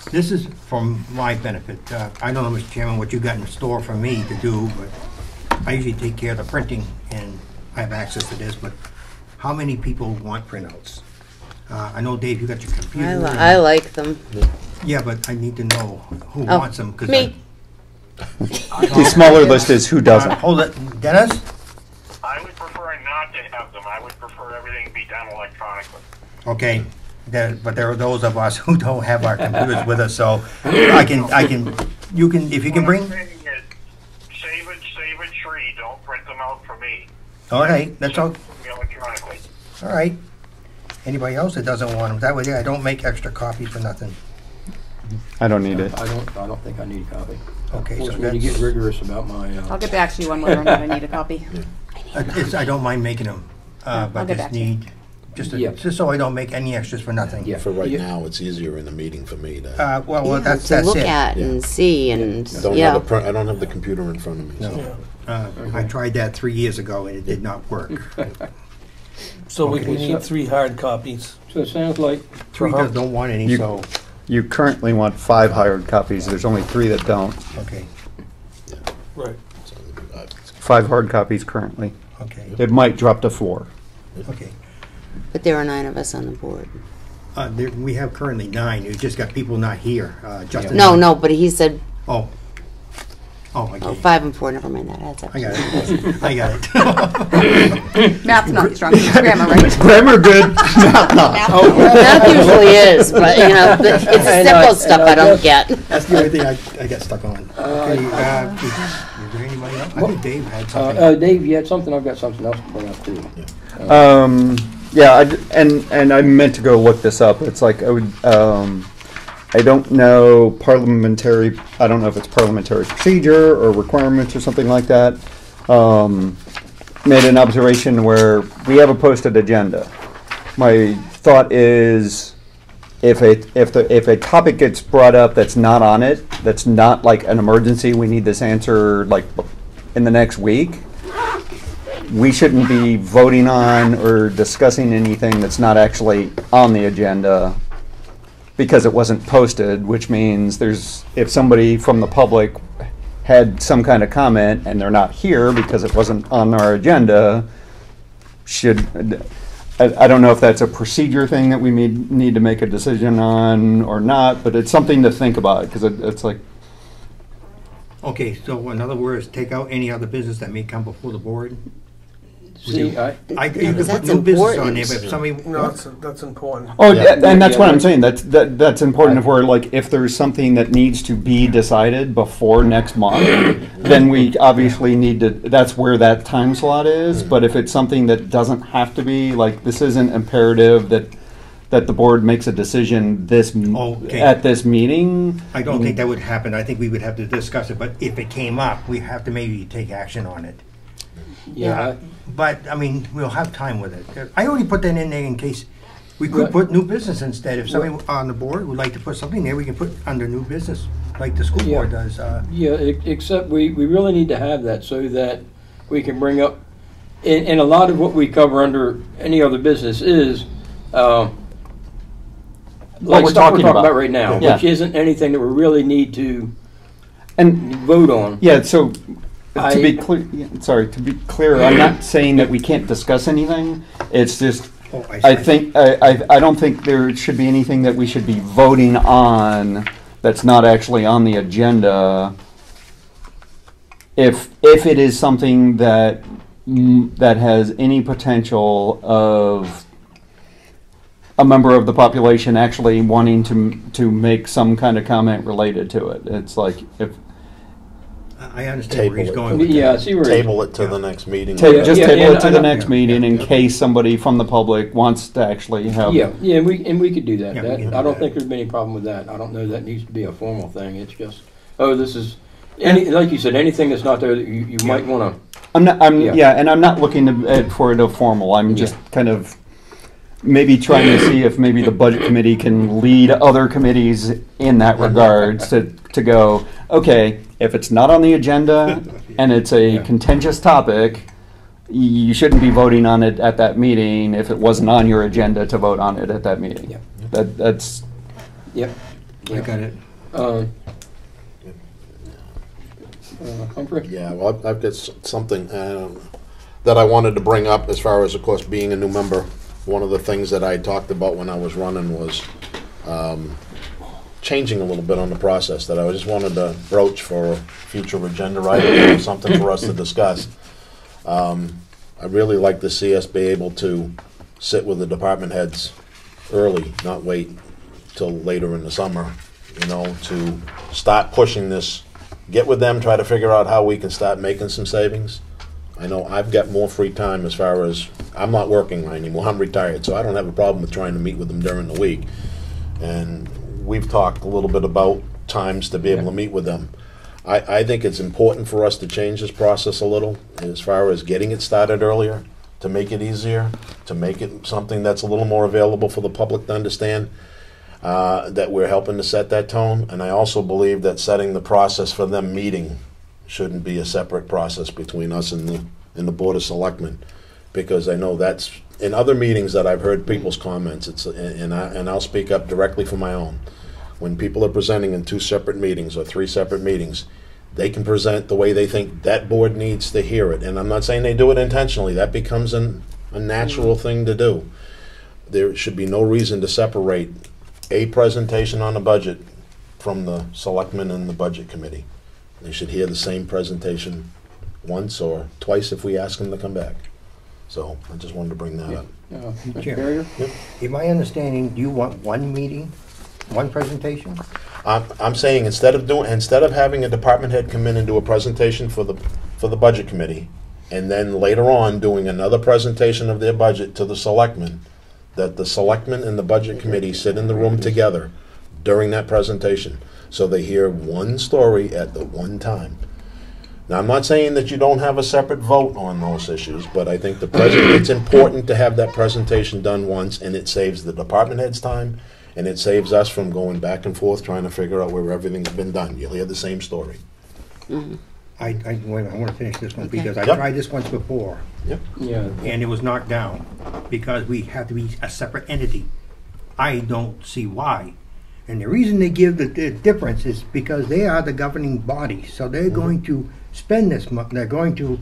This is for my benefit. I don't know, Mr. Chairman, what you got in store for me to do, but I usually take care of the printing, and I have access to this, but how many people want printouts? I know, Dave, you got your computer. I like them. Yeah, but I need to know who Oh, wants them. 'Cause me. The smaller list is who doesn't. Hold it, Dennis? I would prefer not to have them. I would prefer everything be done electronically. Okay, but there are those of us who don't have our computers with us, so you can, if you can bring, What I'm saying is, save it free. Don't print them out for me. all right, that's all, Electronically. all right. Anybody else that doesn't want them, that way I don't make extra copies for nothing. I don't need it. I don't think I need a copy. Okay, so Force me to get that's, rigorous about my, I'll get back to you on whether or not I need a copy. I don't mind making them, I'll but get just back to you. need, Yeah. just so I don't make any extras for nothing. Yeah. For right Yeah. now, it's easier in the meeting for me to, Well, Yeah, that's to look it. at and see and, I don't have yeah. I don't have the computer in front of me, so. No. I tried that 3 years ago, and it did not work. So we Okay, need so- 3 hard copies. so it sounds like, Three don't want any, You- so, You currently want 5 hired copies, there's only 3 that don't. okay, Right. so, 5 hard copies currently. okay, It might drop to 4. okay. But there are 9 of us on the board. We have currently 9, we just got people not here. Justin. No, but he said, Oh. Oh, I oh, get it. 5 and 4, never mind that adds up. I got it. I got it. Math's not strong, it's grammar, right? Grammar good. That usually is, but you know, it's the simple stuff I don't get. That's the only thing I got stuck on. Okay, is there anybody else? I think Dave had something. Dave, you had something, I've got something else to bring up too. Yeah, and I meant to go look this up. It's like I don't know I don't know if it's parliamentary procedure or requirements or something like that. Made an observation where we have a posted agenda. My thought is, if a topic gets brought up that's not on it, that's not like an emergency, we need this answer like in the next week, we shouldn't be voting on or discussing anything that's not actually on the agenda because it wasn't posted, which means if somebody from the public had some kind of comment and they're not here because it wasn't on our agenda, I don't know if that's a procedure thing that we need to make a decision on or not, but it's something to think about, because it's like, Okay, so in other words, take out any other business that may come before the board. See, You could because put that's new business on there, important. but if somebody, No, that's important. oh, Yeah. and that's Yeah, what I'm but- saying. That's important. If there's something that needs to be decided before next month, then we obviously need to. That's where that time slot is. But if it's something that doesn't have to be, like, this isn't imperative that the board makes a decision Okay. at this meeting. I don't think that would happen. I think we would have to discuss it, but if it came up, we have to maybe take action on it. yeah, But, I mean, we'll have time with it. I already put that in there in case, we could Right. put new business instead. If somebody on the board would like to put something there, we can put under new business, like the school Yeah. board does. yeah, except we really need to have that so that we can bring up, and a lot of what we cover under any other business is, like we're stuff talking we're talking about. about right now, Yeah. which isn't anything that we really need to And vote on. yeah, so to be I- clear, to be clear, I'm not saying that we can't discuss anything. It's just Oh, I don't think there should be anything that we should be voting on that's not actually on the agenda. If it is something that has any potential of a member of the population actually wanting to make some kind of comment related to it, it's like if I understand where he's Table it. going with Yeah, I that. see where Table it to the next meeting. Yeah, just yeah, table and it to I the know- next meeting in yeah. case somebody from the public wants to actually have. Yeah, and we could do that. Yeah, we That- can do I don't that. think there's any problem with that. I don't know that needs to be a formal thing. It's just, this is, like you said, anything that's not there that you might want to. I'm Yeah. and I'm not looking for it a formal. I'm just kind of maybe trying to see if maybe the budget committee can lead other committees in that regards to go, okay, if it's not on the agenda and it's a Yeah. contentious topic, you shouldn't be voting on it at that meeting if it wasn't on your agenda to vote on it at that meeting. Yeah. That's Yep. I got it. Humphrey? Yeah, well, I've got something that I wanted to bring up as far as, of course, being a new member. One of the things that I talked about when I was running was changing a little bit on the process that I just wanted to broach for a future agenda item or something for us to discuss. I'd really like to see us be able to sit with the department heads early, not wait till later in the summer, to start pushing this. Get with them, try to figure out how we can start making some savings. I know I've got more free time as far as, I'm not working anymore, I'm retired, so I don't have a problem with trying to meet with them during the week. And we've talked a little bit about times to be able to meet with them. I think it's important for us to change this process a little, as far as getting it started earlier, to make it easier, to make it something that's a little more available for the public to understand. That we're helping to set that tone, and I also believe that setting the process for them meeting shouldn't be a separate process between us and the Board of Selectmen, because I know that's, in other meetings that I've heard people's comments, and I'll speak up directly for my own. When people are presenting in 2 separate meetings or 3 separate meetings, they can present the way they think that board needs to hear it, and I'm not saying they do it intentionally. That becomes a natural thing to do. There should be no reason to separate a presentation on the budget from the selectmen and the budget committee. They should hear the same presentation once or twice if we ask them to come back. So I just wanted to bring that up. Mr. Chair. Carrier? In my understanding, do you want one meeting, one presentation? I'm saying instead of having a department head come in and do a presentation for the budget committee, and then later on doing another presentation of their budget to the selectmen, that the selectmen and the budget committee sit in the room together during that presentation, so they hear one story at the one time. Now, I'm not saying that you don't have a separate vote on those issues, but I think it's important to have that presentation done once, and it saves the department heads time, and it saves us from going back and forth trying to figure out where everything's been done. You'll hear the same story. I want to finish this one, Okay. because I Yep. tried this once before, Yeah. and it was knocked down, because we have to be a separate entity. I don't see why. And the reason they give the difference is because they are the governing body. So they're going to spend this money. They're going to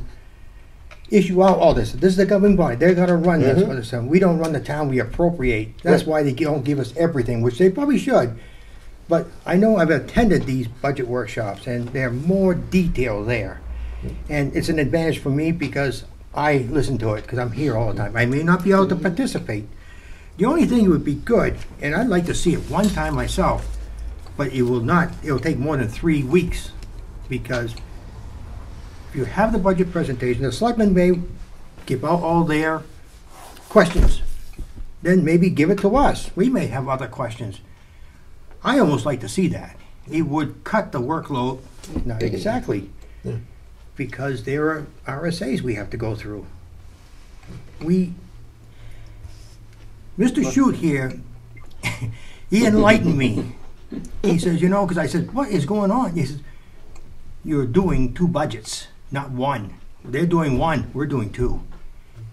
issue out all this. This is the governing body. They're going to run this for us. We don't run the town. We appropriate. That's why they don't give us everything, which they probably should. But I know I've attended these budget workshops, and there are more detail there. And it's an advantage for me because I listen to it because I'm here all the time. I may not be able to participate. The only thing would be good, and I'd like to see it one time myself, but it will take more than 3 weeks, because if you have the budget presentation, the selectmen may give out all their questions. Then maybe give it to us. We may have other questions. I almost like to see that. It would cut the workload, not exactly, because there are RSAs we have to go through. Mr. Shute here, he enlightened me. He says, you know, because I said, what is going on? He says, you're doing 2 budgets, not 1. They're doing 1, we're doing 2.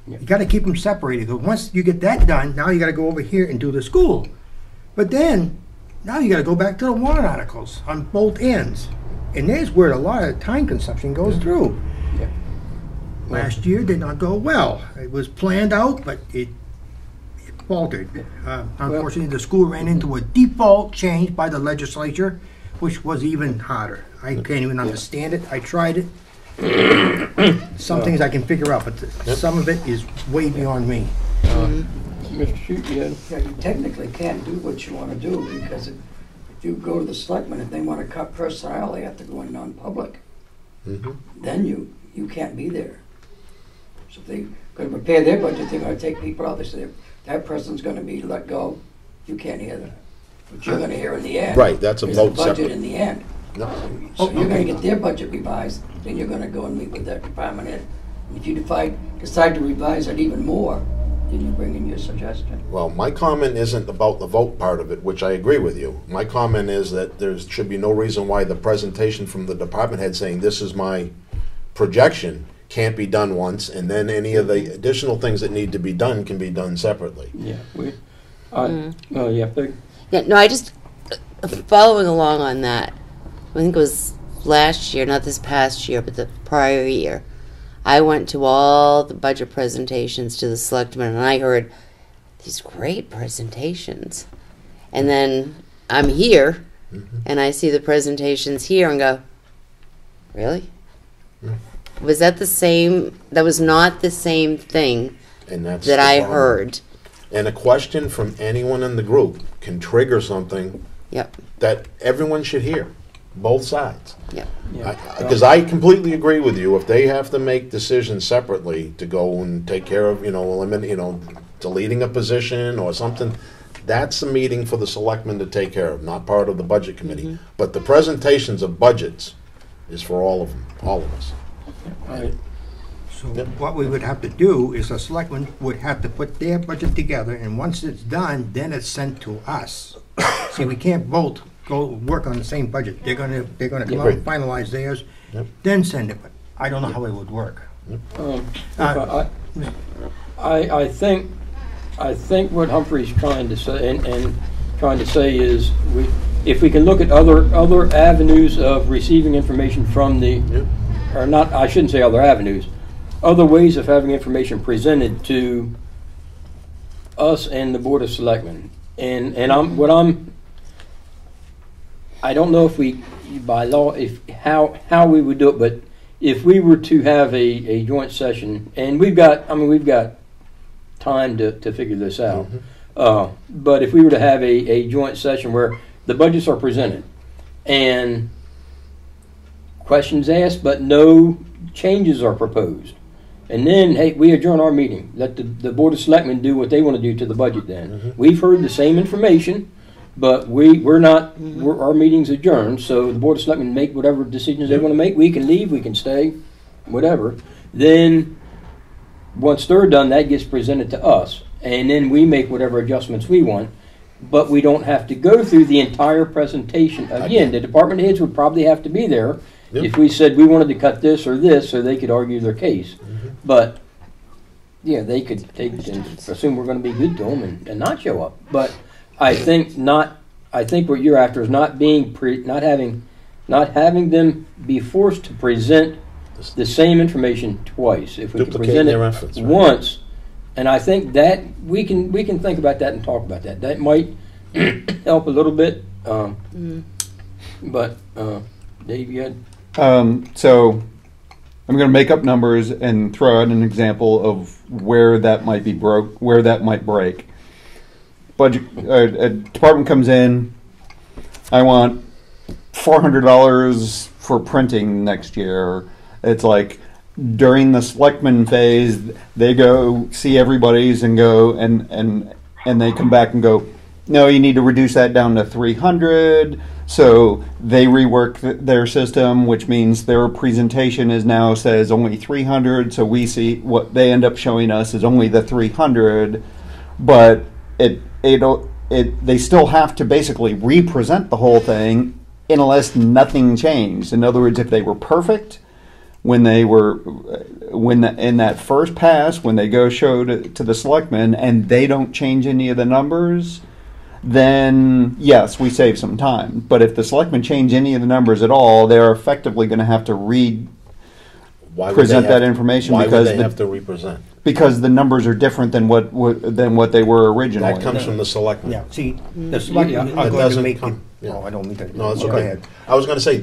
You got to keep them separated, because once you get that done, now you got to go over here and do the school. But then, now you got to go back to the warrant articles on both ends. And there's where a lot of time consumption goes through. Last year did not go well. It was planned out, but it faltered. Unfortunately, the school ran into a default change by the legislature, which was even harder. I can't even understand it. I tried it. Some things I can figure out, but some of it is way beyond me. Mr. Shute, Yeah, you technically can't do what you want to do, because if you go to the selectmen, if they want to cut personnel, they have to go in non-public. Then you can't be there. So if they're going to prepare their budget, they're going to take people out. They say, that person's going to be let go. You can't hear that. But you're going to hear in the end. Right, that's a is vote the budget separate. in the end. So you're going to get their budget revised, then you're going to go and meet with that department head. And if you decide to revise it even more, then you bring in your suggestion. Well, my comment isn't about the vote part of it, which I agree with you. My comment is that there should be no reason why the presentation from the department head saying this is my projection can't be done once, and then any of the additional things that need to be done can be done separately. Big. Yeah, no, I just, following along on that, I think it was last year, not this past year, but the prior year, I went to all the budget presentations to the selectmen, and I heard these great presentations. And then I'm here, and I see the presentations here and go, really? Was that the same? That was not the same thing And that's that the I problem. heard. And a question from anyone in the group can trigger something Yep, that everyone should hear, both sides. yep. Because I completely agree with you. If they have to make decisions separately to go and take care of, eliminate, deleting a position or something, that's a meeting for the selectmen to take care of, not part of the budget committee. But the presentations of budgets is for all of them, all of us. So what we would have to do is the selectmen would have to put their budget together, and once it's done, then it's sent to us. See, we can't both go work on the same budget. They're gonna come out and finalize theirs, then send it, but I don't know how it would work. I think what Humphrey's trying to say and trying to say is if we can look at other avenues of receiving information from the or not, I shouldn't say other avenues, other ways of having information presented to us and the Board of Selectmen. And I don't know if we, by law, how we would do it, but if we were to have a joint session, and we've got time to figure this out, but if we were to have a joint session where the budgets are presented and questions asked, but no changes are proposed. And then, hey, we adjourn our meeting. Let the Board of Selectmen do what they want to do to the budget then. We've heard the same information, but our meeting's adjourned, so the Board of Selectmen make whatever decisions they want to make. We can leave, we can stay, whatever. Then, once they're done, that gets presented to us. And then we make whatever adjustments we want. But we don't have to go through the entire presentation. Again, the department heads would probably have to be there if we said we wanted to cut this or this so they could argue their case. But, yeah, they could and assume we're going to be good to them and not show up. But I think not I think what you're after is not being not having them be forced to present the same information twice. If we can present it their efforts, right? once, and I think that we can think about that and talk about that. That might help a little bit. But Dave, you had. So I'm going to make up numbers and throw out an example of where that might be where that might break. Budget, a department comes in, I want $400 for printing next year. It's like during the selectman phase, they go see everybody's and go and they come back and go, no, you need to reduce that down to 300. So they rework their system, which means their presentation is now says only 300. So we see what they end up showing us is only the 300, but they still have to basically represent the whole thing unless nothing changed. In other words, if they were perfect in that first pass, when they go show to the selectmen and they don't change any of the numbers, then yes, we save some time. But if the selectmen change any of the numbers at all, they're effectively going to have to present that information. Why would they have to represent? Because the numbers are different than what they were originally. That comes from the selectmen. Yeah, see, the That selectmen are going to doesn't make it. come. Yeah. Oh, I don't mean to. No, that's Go okay. ahead. I was going to say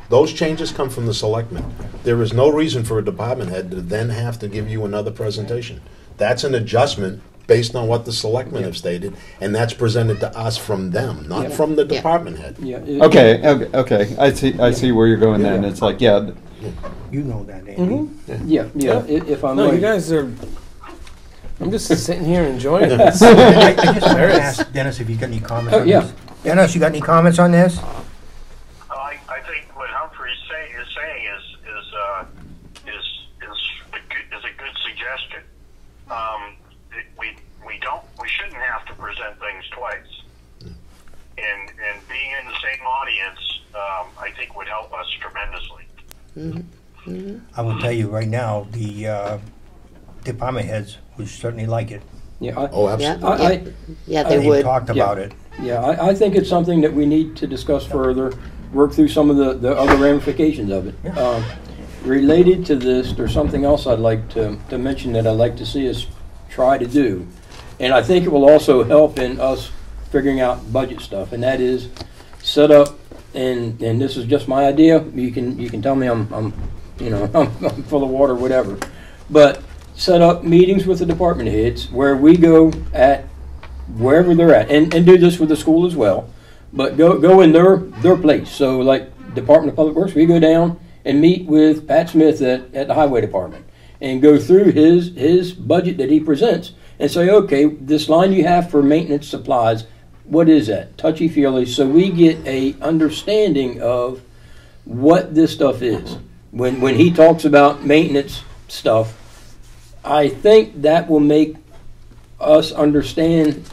those changes come from the selectmen. There is no reason for a department head to then have to give you another presentation. That's an adjustment based on what the selectmen have stated, and that's presented to us from them, not from the department head. Yeah. Okay. I see where you're going then. It's like, yeah. You know that, Andy. Yeah. If I'm No, right. you guys are. I'm just sitting here enjoying this. I just want to ask Dennis if you got any comments on yeah. this. Dennis, you got any comments on this? I think what Humphrey is saying is a good suggestion. We shouldn't have to present things twice, and being in the same audience, I think would help us tremendously. I will tell you right now, the department heads would certainly like it. Yeah. Oh, absolutely. They They would. talked about it. I think it's something that we need to discuss further, work through some of the other ramifications of it. Related to this, there's something else I'd like to mention that I'd like to see us try to do. And I think it will also help in us figuring out budget stuff, and that is set up, and this is just my idea. You can tell me I'm I'm full of water, whatever. But set up meetings with the department heads where we go at wherever they're at, and do this with the school as well. But go in their place. So like Department of Public Works, we go down and meet with Pat Smith at the Highway Department and go through his budget that he presents and say, okay, this line you have for maintenance supplies, what is that? Touchy-feely, so we get a understanding of what this stuff is. When he talks about maintenance stuff, I think that will make us understand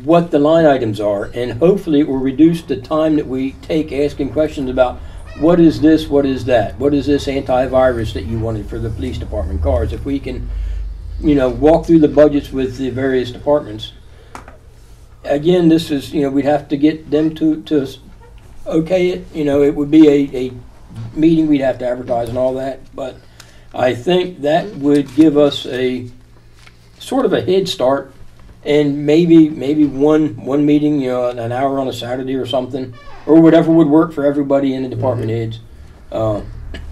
what the line items are, and hopefully it will reduce the time that we take asking questions about what is this, what is that, what is this antivirus that you wanted for the police department cars. If we can, walk through the budgets with the various departments. Again, this is, we'd have to get them to okay it. It would be a meeting we'd have to advertise and all that, but I think that would give us a sort of a head start, and maybe one meeting, an hour on a Saturday or something, or whatever would work for everybody in the department heads.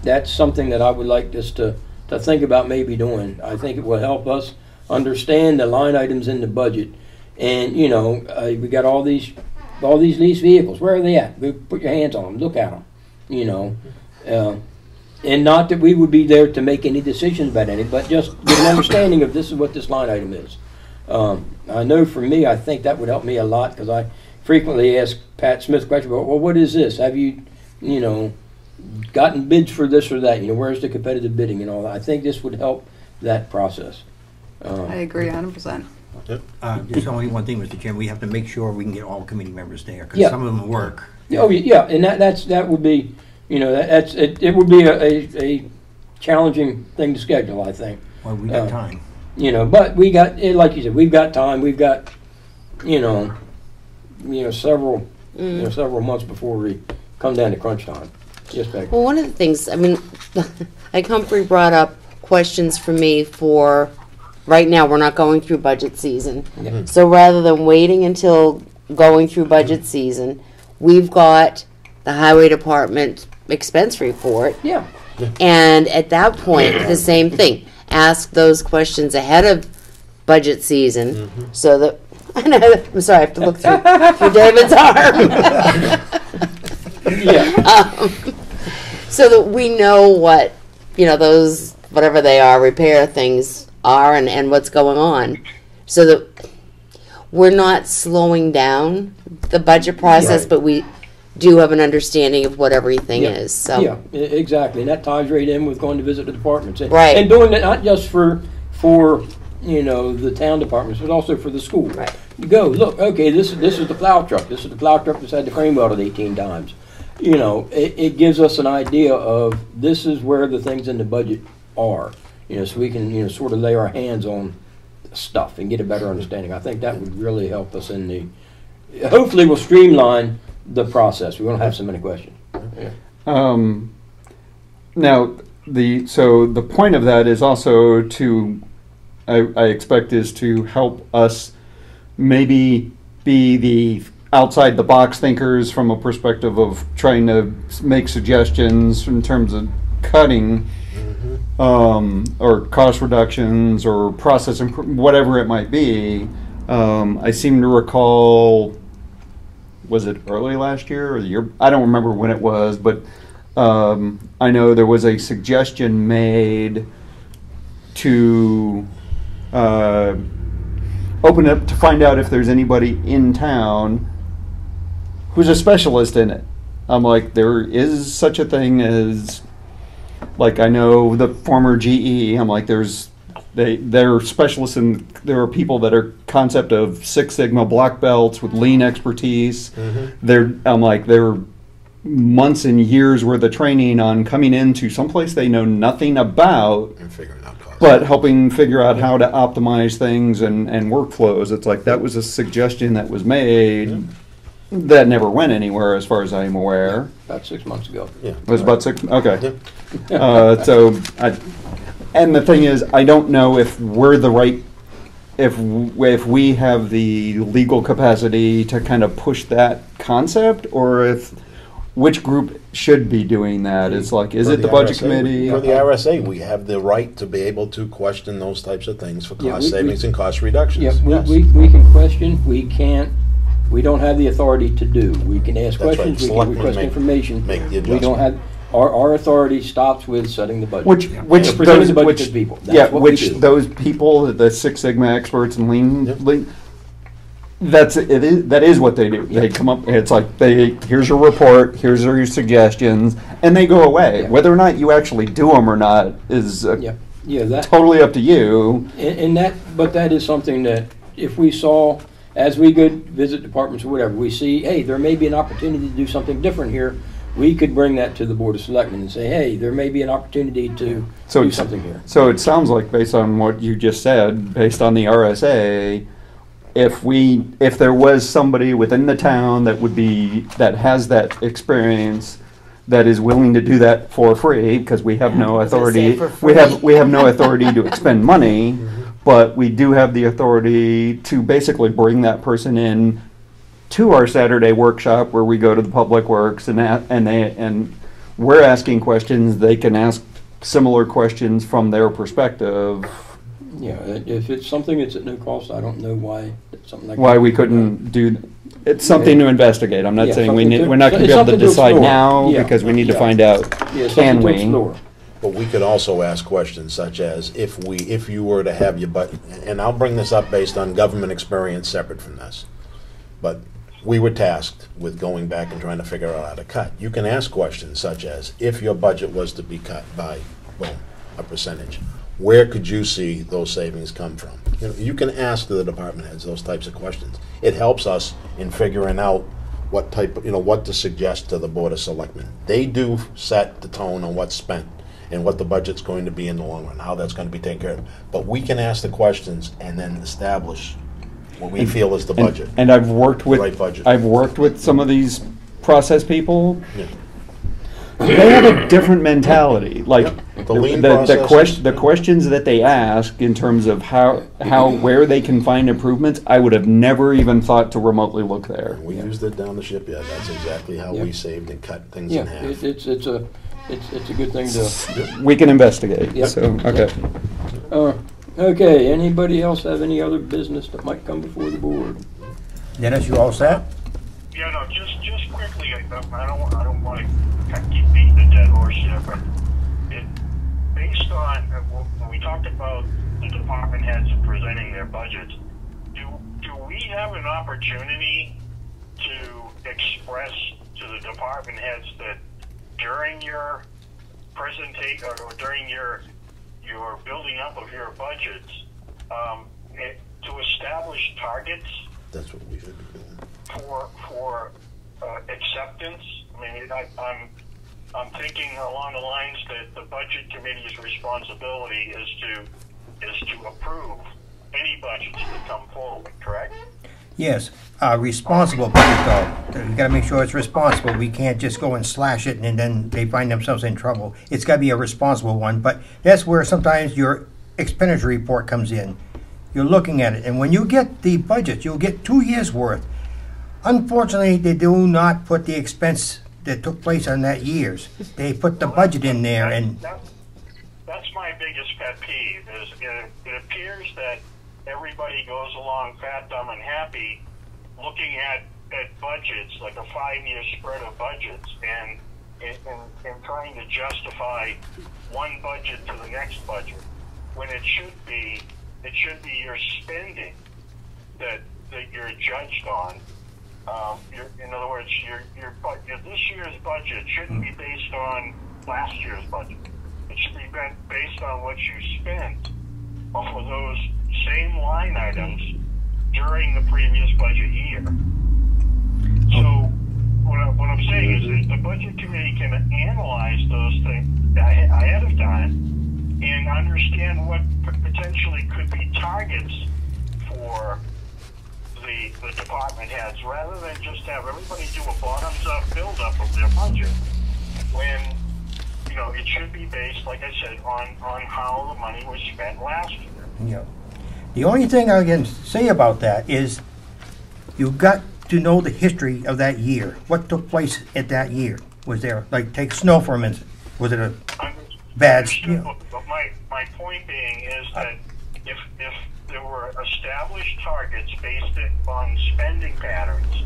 That's something that I would like us to think about maybe doing. I think it will help us understand the line items in the budget, and we got all these leased vehicles. Where are they at? Put your hands on them, look at them. And not that we would be there to make any decisions about any, but just get an understanding of this is what this line item is. I know for me, I think that would help me a lot, because I frequently ask Pat Smith questions about, well, what is this? Have you, gotten bids for this or that? Where's the competitive bidding and all that? I think this would help that process. I agree 100%. There's only one thing, Mr. Chairman. We have to make sure we can get all committee members there, because Yeah. some of them work. Oh yeah, and that would be, it would be a challenging thing to schedule, I think. Well, we got time. But we got, like you said, we've got time. We've got, several months before we come down to crunch time. Yes, Becky. Well, one of the things, I mean, like Humphrey brought up questions for me for, right now, we're not going through budget season. Yeah. So rather than waiting until going through budget season, we've got the highway department expense report. Yeah. And at that point, the same thing. Ask those questions ahead of budget season so that, I'm sorry, I have to look through David's arm. Yeah. So that we know what, those, whatever they are, repair things are and what's going on. So that we're not slowing down the budget process, Right. but we do have an understanding of what everything is. So. Yeah, exactly. And that ties right in with going to visit the departments. Right. And doing it not just for the town departments, but also for the school. Right. You go, look, okay, this is the plow truck. This is the plow truck that's had the frame welded 18 times. It gives us an idea of this is where the things in the budget are. So we can, sort of lay our hands on stuff and get a better understanding. I think that would really help us hopefully we'll streamline the process. We won't have so many questions. Yeah. Now, the point of that is also to, I expect, is to help us maybe be the outside the box thinkers from a perspective of trying to make suggestions in terms of cutting or cost reductions or process whatever it might be. I seem to recall, was it early last year or the year? I don't remember when it was, but I know there was a suggestion made to open up to find out if there's anybody in town who's a specialist in it. I'm like, there is such a thing as, like, I know the former GE. I'm like, they're specialists in. There are people that are concept of Six Sigma black belts with lean expertise. I'm like, they're months and years worth of training on coming into someplace they know nothing about And figuring out costs. but helping figure out how to optimize things and workflows. It's like that was a suggestion that was made that never went anywhere as far as I'm aware. About 6 months ago. Yeah. It was about 6, okay. Yeah. And the thing is, I don't know if we're the right, if we have the legal capacity to kind of push that concept, or if which group should be doing that. It's like, is For it the budget RSA, committee? For the RSA, we have the right to be able to question those types of things for Yeah, cost we- savings and cost reductions. Yeah, Yes. we can question, we don't have the authority to do. We can ask That's right. questions, we can Selectmen request make- information. make the We don't adjustment. have, our authority stops with setting the budget. Which presenting those the budget which to people. That's yeah, what we which do. those people, the Six Sigma experts and Yep. lean that is what they do. They come up. It's like here's your report, here's your suggestions, and they go away. Yeah. Whether or not you actually do them or not is Yeah, that, totally up to you. but that is something that if we saw, as we go visit departments or whatever, we see, hey, there may be an opportunity to do something different here. We could bring that to the Board of Selectmen and say, hey, there may be an opportunity to do something here. So it sounds like, based on what you just said, based on the RSA, if there was somebody within the town that has that experience, that is willing to do that for free, because we have no I was gonna say authority. for We have no authority to expend money, but we do have the authority to basically bring that person in to our Saturday workshop where we go to the Public Works and we're asking questions. They can ask similar questions from their perspective. Yeah, if it's something that's at no cost, I don't know why something like that. Why we couldn't do, it's something to investigate. I'm not Yeah, saying something to- we're not going to it's be able to something to decide explore. now Yeah. because we need to Yeah. find out, Yeah, can something to we? explore. But we could also ask questions such as, if you were to have your and I'll bring this up based on government experience separate from this, but we were tasked with going back and trying to figure out how to cut. You can ask questions such as, if your budget was to be cut by, boom, a percentage, where could you see those savings come from? You can ask the department heads those types of questions. It helps us in figuring out what to suggest to the Board of Selectmen. They do set the tone on what's spent and what the budget's going to be in the long run, how that's going to be taken care of. But we can ask the questions and then establish what we feel is the budget. And I've worked with Right budget. I've worked with some of these process people. Yeah. They have a different mentality. Like Yep. The lean process. the questions that they ask in terms of how where they can find improvements, I would have never even thought to remotely look there. We used it down the shipyard. That's exactly how we saved and cut things Yeah, in half. it's a good thing to. We can investigate. Yep. So okay. Okay, anybody else have any other business that might come before the board? Dennis, you all set? Yeah, no, just quickly, I don't want to keep beating the dead horse here, but based on when we talked about the department heads presenting their budgets, do we have an opportunity to express to the department heads that during your presentation or during your building up of your budgets, to establish targets That's what we should be doing. for acceptance? I mean, I'm thinking along the lines that the budget committee's responsibility is to approve any budgets that come forward. Correct? Yes, responsible budget though. We gotta make sure it's responsible. We can't just go and slash it and then they find themselves in trouble. It's gotta be a responsible one, but that's where sometimes your expenditure report comes in. You're looking at it, and when you get the budget, you'll get 2 years worth. Unfortunately, they do not put the expense that took place on that year's. They put the budget in there and, That's my biggest pet peeve. Is it appears that everybody goes along fat, dumb, and happy, looking at budgets like a 5-year spread of budgets, and trying to justify one budget to the next budget, when it should be your spending that you're judged on. In other words, this year's budget shouldn't be based on last year's budget. It should be based on what you spent off of those same line items during the previous budget year. So what I'm saying is that the budget committee can analyze those things ahead of time and understand what potentially could be targets for the department heads, rather than just have everybody do a bottoms-up build-up of their budget, when it should be based, like I said, on how the money was spent last year. yeah. The only thing I can say about that is you've got to know the history of that year. What took place at that year? Was there, like, take snow for a minute. Was it a bad, Understood, but my point being is that if there were established targets based on spending patterns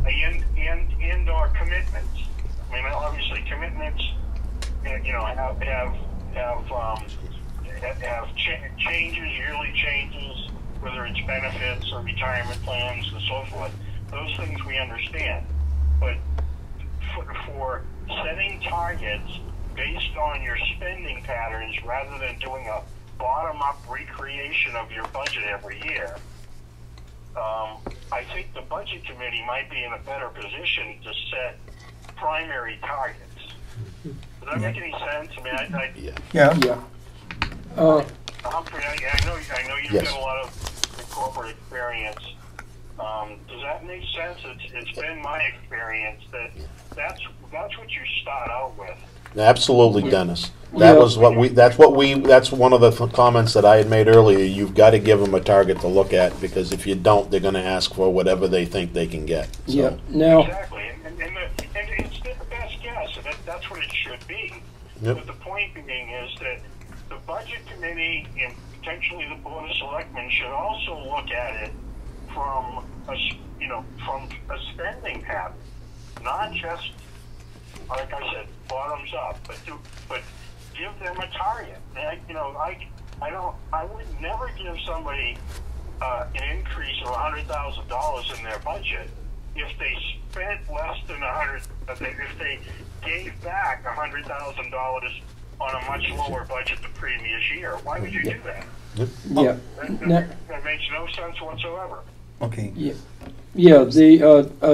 and or commitments, I mean, obviously commitments, have changes, yearly changes, whether it's benefits or retirement plans and so forth. Those things we understand, but for setting targets based on your spending patterns rather than doing a bottom-up recreation of your budget every year, I think the budget committee might be in a better position to set primary targets. Does that make any sense? I mean, yeah. Humphrey, I know you've Yes. got a lot of corporate experience. Does that make sense? It's been my experience that that's what you start out with. Absolutely, Dennis. Yeah. That's one of the comments that I had made earlier. You've got to give them a target to look at, because if you don't, they're going to ask for whatever they think they can get. So. Yeah. Now, Exactly, and it's the best guess, and that's what it should be. Yep. But the point being is that the budget committee and potentially the board of selectmen should also look at it from a spending pattern, not just, like I said, bottoms up, but give them a target. And I would never give somebody an increase of $100,000 in their budget if they spent less than if they gave back $100,000 on a much lower budget the previous year. Why would you do that? yeah. That makes no sense whatsoever. Okay. Yeah,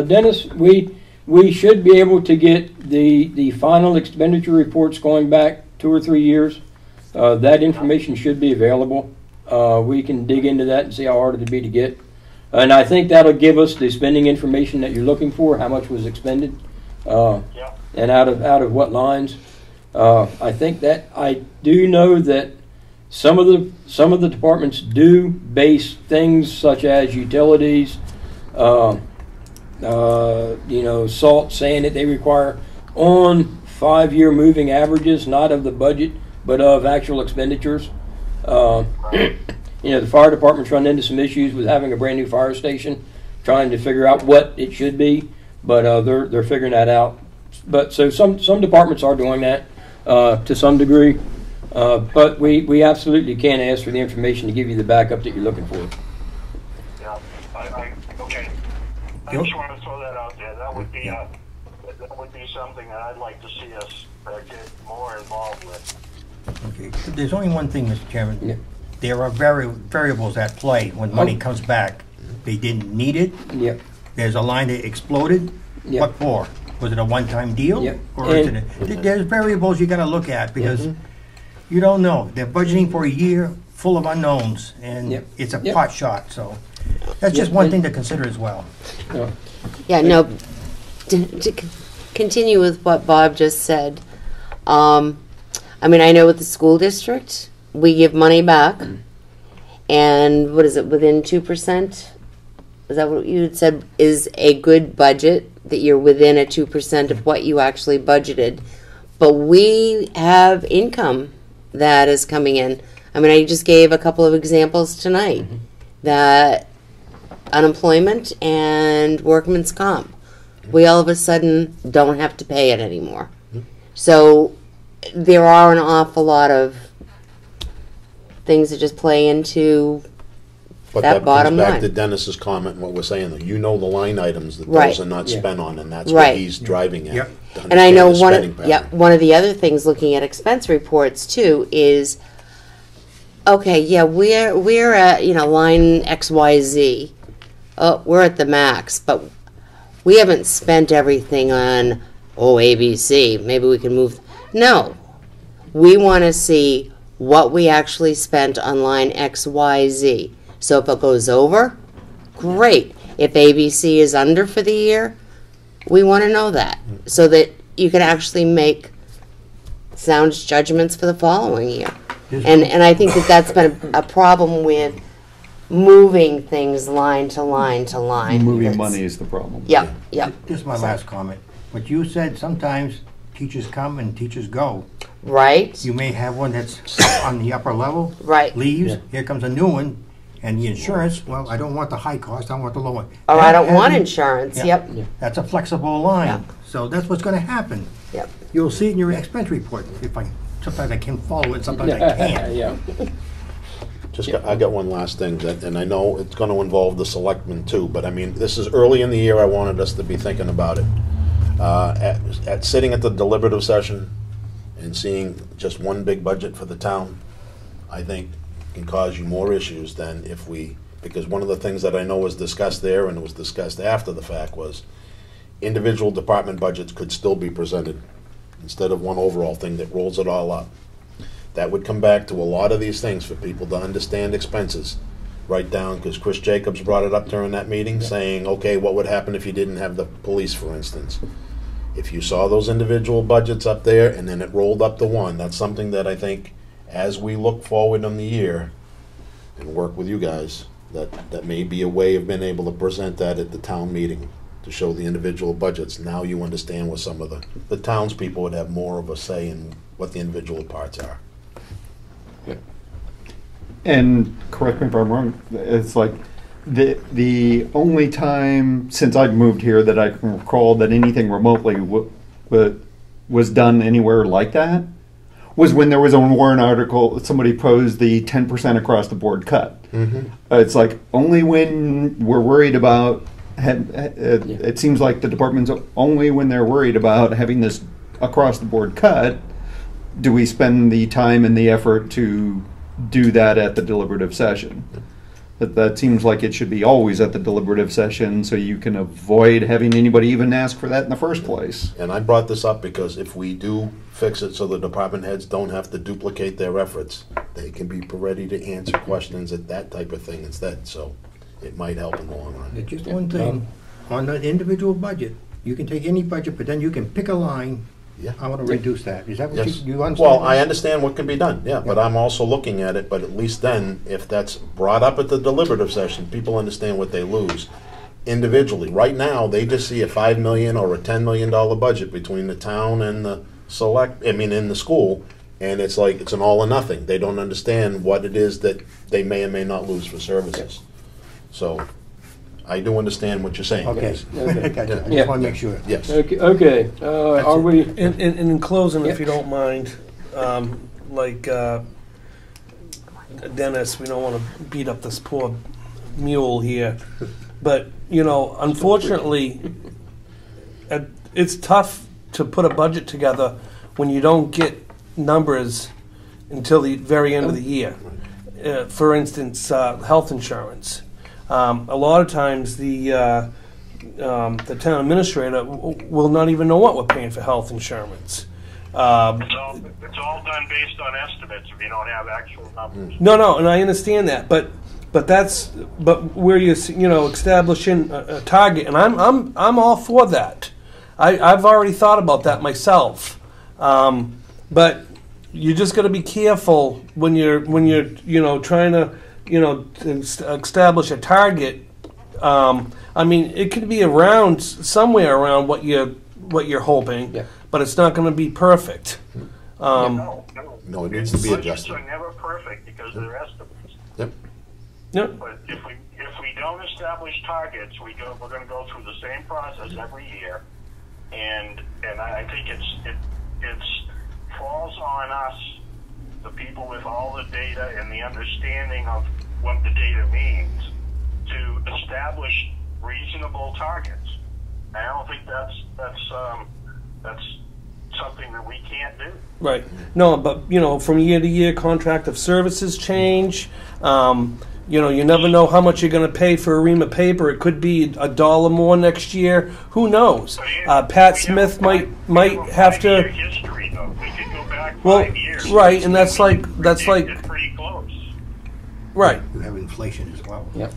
Dennis, we should be able to get the final expenditure reports going back 2 or 3 years. That information should be available. We can dig into that and see how hard it'd be to get. And I think that'll give us the spending information that you're looking for, how much was expended, Yeah. and out of what lines. I think that I do know that some of the departments do base things such as utilities, salt, sand that they require on 5-year moving averages, not of the budget, but of actual expenditures. The fire department's run into some issues with having a brand new fire station, trying to figure out what it should be, but they're figuring that out. But so some departments are doing that to some degree, but we absolutely can ask for the information to give you the backup that you're looking for. Yeah. Okay. I just want to throw that out there. That would be something that I'd like to see us get more involved with. Okay. There's only one thing, Mr. Chairman. Yeah. There are variables at play when money comes back. They didn't need it. Yep. There's a line that exploded. Yep. What for? Was it a one-time deal? Yep. Or is there's variables you got to look at because you don't know. They're budgeting for a year full of unknowns, and it's a pot shot. So that's just one thing to consider as well. Yeah, no, to continue with what Bob just said, I know with the school district, we give money back, and what is it, within 2%? Is that what you had said is a good budget, that you're within a 2% of what you actually budgeted? But we have income that is coming in. I just gave a couple of examples tonight, that unemployment and workman's comp, we all of a sudden don't have to pay it anymore. So there are an awful lot of things that just play into that bottom comes back line. to Dennis's comment and what we're saying, that you know the line items that Right. those are not spent on, and that's Right. what he's driving at. Yep. to And I know understand the one spending of, pattern. one of the other things looking at expense reports too is, okay, we're at, line XYZ. Oh, we're at the max, but we haven't spent everything on, ABC. Maybe we can move. No. We want to see what we actually spent on line XYZ. So if it goes over, great. If ABC is under for the year, we want to know that so that you can actually make sound judgments for the following year. And I think that's been a problem with moving things line to line to line. Moving It's- money is the problem. Yep. This is my last comment. What you said, sometimes teachers come and teachers go. Right? You may have one that's on the upper level, Right. leaves, here comes a new one, and the insurance, well, I don't want the high cost, I want the low one. Or I don't That want hasn't- insurance. Yeah. Yep. That's a flexible line. Yeah. So that's what's gonna happen. Yep. You'll see it in your expense report. Sometimes I can follow it, sometimes I can't. Yeah. I got one last thing, and I know it's gonna involve the selectmen too, but this is early in the year, I wanted us to be thinking about it. At sitting at the deliberative session and seeing just one big budget for the town, I think can cause you more issues than because one of the things that I know was discussed there and was discussed after the fact was individual department budgets could still be presented instead of one overall thing that rolls it all up. That would come back to a lot of these things for people to understand expenses. Right down, because Chris Jacobs brought it up during that meeting, saying, okay, what would happen if you didn't have the police, for instance? If you saw those individual budgets up there and then it rolled up to one, that's something that I think, as we look forward on the year and work with you guys, that may be a way of being able to present that at the town meeting, to show the individual budgets. Now you understand what some of the townspeople would have more of a say in what the individual parts are. And correct me if I'm wrong, it's like the only time since I've moved here that I can recall that anything remotely was done anywhere like that was when there was a warrant article, somebody posed the 10% across the board cut. It's like only when we're worried about, it seems like the department's only when they're worried about having this across the board cut, do we spend the time and the effort to do that at the deliberative session. That seems like it should be always at the deliberative session, so you can avoid having anybody even ask for that in the first place. And I brought this up because if we do fix it so the department heads don't have to duplicate their efforts, they can be ready to answer questions at that type of thing instead. So it might help in the long run. It's just one thing, on an individual budget, you can take any budget, but then you can pick a line, Yeah. I want to reduce that. Is that what Yes. you understand? Well, that? I understand what can be done, yeah, but I'm also looking at it, but at least then, if that's brought up at the deliberative session, people understand what they lose individually. Right now, they just see a $5 million or a $10 million budget between the town and the in the school, and it's like, it's an all or nothing. They don't understand what it is that they may or may not lose for services. So, I do understand what you're saying, Okay. guys. Gotcha. I Yeah. just want to make sure. Yes. Okay, are we, In closing, if Yeah. you don't mind, like Dennis, we don't want to beat up this poor mule here, but you know, unfortunately, it's tough to put a budget together when you don't get numbers until the very end of the year. For instance, health insurance. A lot of times, the town administrator will not even know what we're paying for health insurance. It's all done based on estimates if you don't have actual numbers. No, and I understand that, but where you're establishing a target, and I'm all for that. I've already thought about that myself, but you just got to be careful when you're trying to establish a target. I mean, it could be around somewhere around what you're hoping, Yeah. but it's not going to be perfect. No, it needs to be Budgets adjusted. are never perfect because they're estimates. Yep. Yep. But if we don't establish targets, we're going to go through the same process every year, and I think it falls on us, the people with all the data and the understanding of what the data means, to establish reasonable targets. And I don't think that's something that we can't do. Right. No, but from year to year, contract of services change. You never know how much you're going to pay for a ream of paper. It could be $1 more next year. Who knows? Pat Smith might have to. History, though. We could go back Well, 5 years. right, and that's like It's pretty close. right. You have inflation as well. yeah,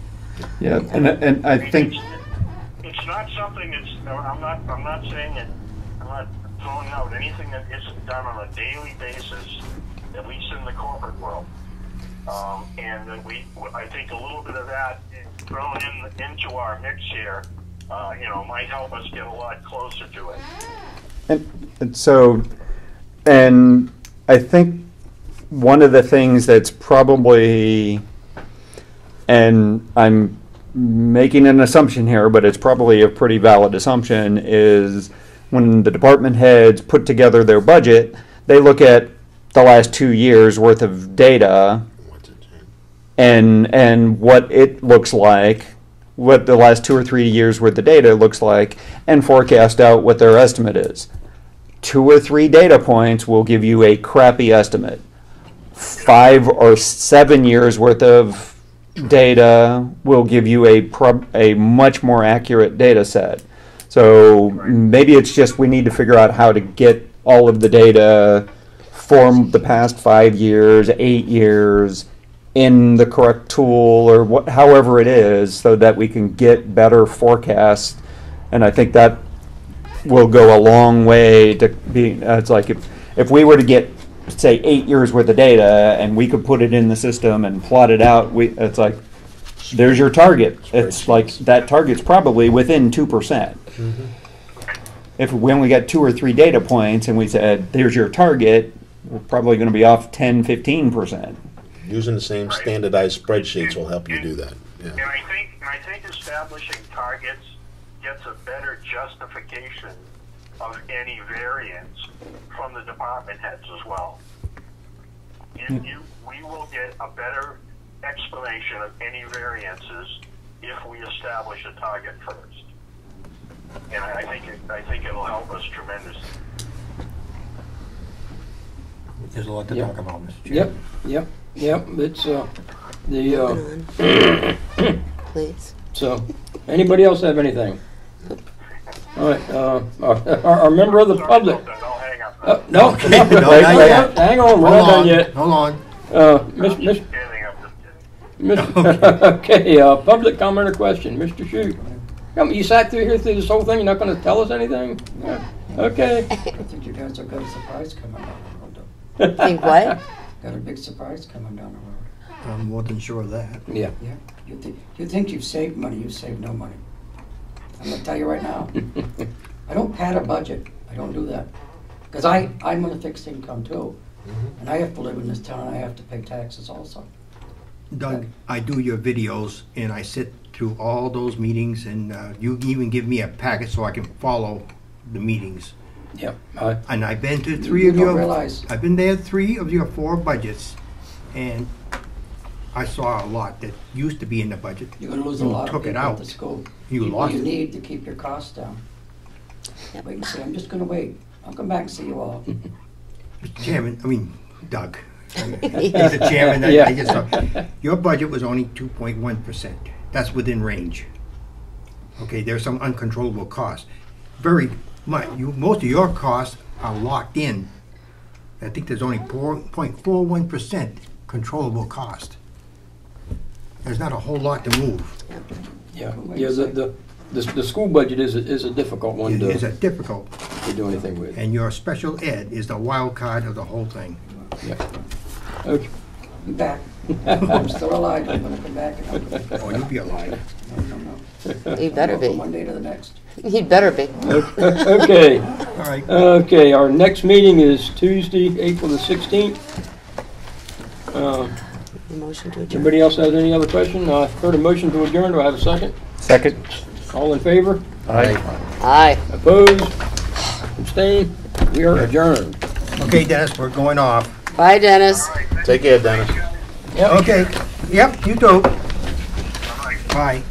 Yeah, and I think It's not something that's. I'm not saying it. I'm not throwing out anything that isn't done on a daily basis, at least in the corporate world. And that I think a little bit of that thrown into our mix here, might help us get a lot closer to it. and I think one of the things that's probably, and I'm making an assumption here, but it's probably a pretty valid assumption, is when the department heads put together their budget, they look at the last 2 years worth of data and what it looks like, what the last 2 or 3 years worth of data looks like, and forecast out what their estimate is. 2 or 3 data points will give you a crappy estimate. 5 or 7 years worth of data will give you a much more accurate data set. So maybe it's just we need to figure out how to get all of the data from the past 5 years, 8 years, in the correct tool or however it is, so that we can get better forecasts. And I think that will go a long way to be. It's like if we were to get, say, 8 years worth of data and we could put it in the system and plot it out, it's like, there's your target. It's like that target's probably within 2%. If we only got 2 or 3 data points and we said, there's your target, we're probably going to be off 10, 15%. Using the same standardized spreadsheets will help you do that. Yeah. And I think establishing targets gets a better justification of any variance from the department heads as well. We will get a better explanation of any variances if we establish a target first. And I think it'll help us tremendously. There's a lot to talk about, Mr. Chair. Yep, it's, Please. so, anybody else have anything? All right, our member of the public. I'll hang up. No, not yet. hang on, we're not done yet. Hold on. Miss, Anything up to Okay, public comment or question, Mr. Shute. You sat through this whole thing, you're not gonna tell us anything? Yeah. Okay. I think you guys have got a surprise coming down the road. Think what? Got a big surprise coming down the road. I'm more than sure of that. Yeah. Yeah, you think you've saved money, you've saved no money. I'm gonna tell you right now. I don't pad a budget, I don't do that. Because I'm on a fixed income too. And I have to live in this town, and I have to pay taxes also. Doug, I do your videos and I sit through all those meetings and you even give me a packet so I can follow the meetings. Yep. And I've been to You don't realize. I've been there 3 of your 4 budgets and I saw a lot that used to be in the budget. You're gonna lose a You lot of took it people at out. the school. You People lost you it. need to keep your costs down. Wait and see, I'm just gonna wait. I'll come back and see you all. Mr. Chairman, I mean, Doug. He's the chairman. Yeah. I guess so. Your budget was only 2.1%. That's within range. Okay, there's some uncontrollable costs. Very much. Most of your costs are locked in. I think there's only 0.41% controllable cost. There's not a whole lot to move. Yeah. The school budget is a difficult one It's to a difficult, do anything with. and your special ed is the wild card of the whole thing. Yeah. Okay. I'm back. I'm still alive. I'm gonna come back and I'll Oh, you'll be alive. no. He better I'll go be. from one day to the next. He better be. Okay. All right. Okay, our next meeting is Tuesday, April the 16th. Motion to adjourn. Anybody else has any other question? I've heard a motion to adjourn. Do I have a second? Second. All in favor? Aye. Opposed? Abstained? We are adjourned. Okay, Dennis, we're going off. Bye, Dennis. Take care, Dennis. Okay. Yep, you too. Bye.